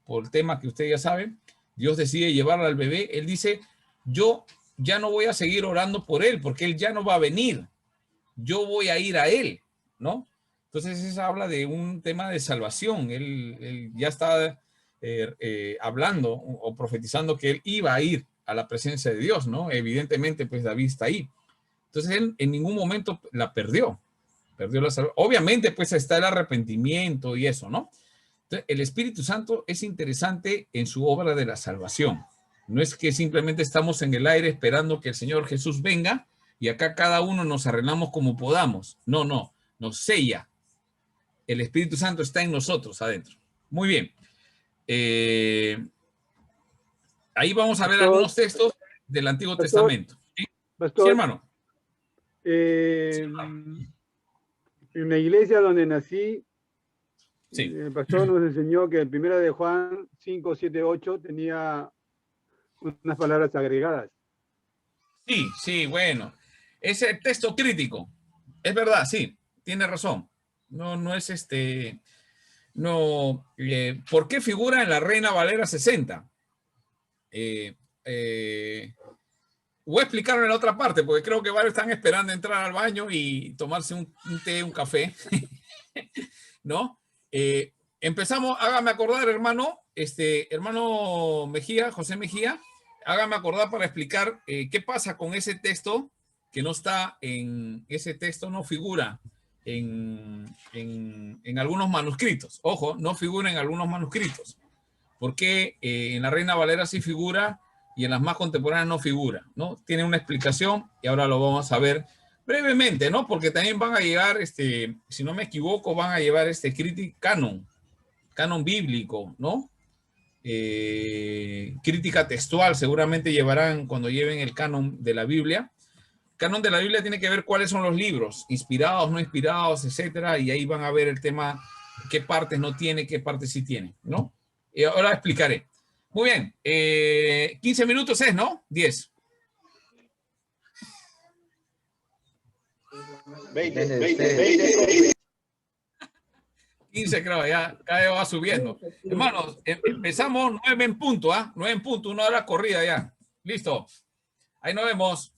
por el tema que usted ya sabe, Dios decide llevarlo al bebé, él dice, yo ya no voy a seguir orando por él, porque él ya no va a venir, yo voy a ir a él, ¿no? Entonces, eso habla de un tema de salvación. Él ya está hablando o profetizando que él iba a ir a la presencia de Dios, ¿no? Evidentemente, pues David está ahí. Entonces, él en ningún momento la perdió la salvación. Obviamente, pues está el arrepentimiento y eso, ¿no? Entonces, el Espíritu Santo es interesante en su obra de la salvación. No es que simplemente estamos en el aire esperando que el Señor Jesús venga y acá cada uno nos arreglamos como podamos. No, nos sella. El Espíritu Santo está en nosotros adentro. Muy bien. Ahí vamos a ver algunos textos del Antiguo Testamento. ¿Sí? Pastor, sí, hermano. En la iglesia donde nací, sí. El pastor nos enseñó que el 1 de Juan 5, 7, 8 tenía unas palabras agregadas. Sí, bueno. Ese texto crítico. Es verdad, sí. Tiene razón. No es ¿por qué figura en la Reina Valera 60? Voy a explicarlo en la otra parte, porque creo que varios están esperando entrar al baño y tomarse un té, un café, ¿no? Empezamos, hágame acordar, hermano, hermano Mejía, José Mejía, hágame acordar para explicar qué pasa con ese texto que no está ese texto no figura en algunos manuscritos. Ojo, no figura en algunos manuscritos. Porque en la Reina Valera sí figura y en las más contemporáneas no figura, ¿no? Tiene una explicación y ahora lo vamos a ver brevemente, ¿no? Porque también van a llegar, si no me equivoco, van a llevar canon bíblico, ¿no? Crítica textual seguramente llevarán cuando lleven el canon de la Biblia. Canon de la Biblia tiene que ver cuáles son los libros, inspirados, no inspirados, etcétera, y ahí van a ver el tema, qué partes no tiene, qué partes sí tiene, ¿no? Ahora explicaré. Muy bien, 15 minutos es, ¿no? 10. 20. 15 creo, ya cada vez va subiendo. Hermanos, empezamos 9 en punto, ¿ah? 9 en punto, 1 hora corrida ya. Listo. Ahí nos vemos.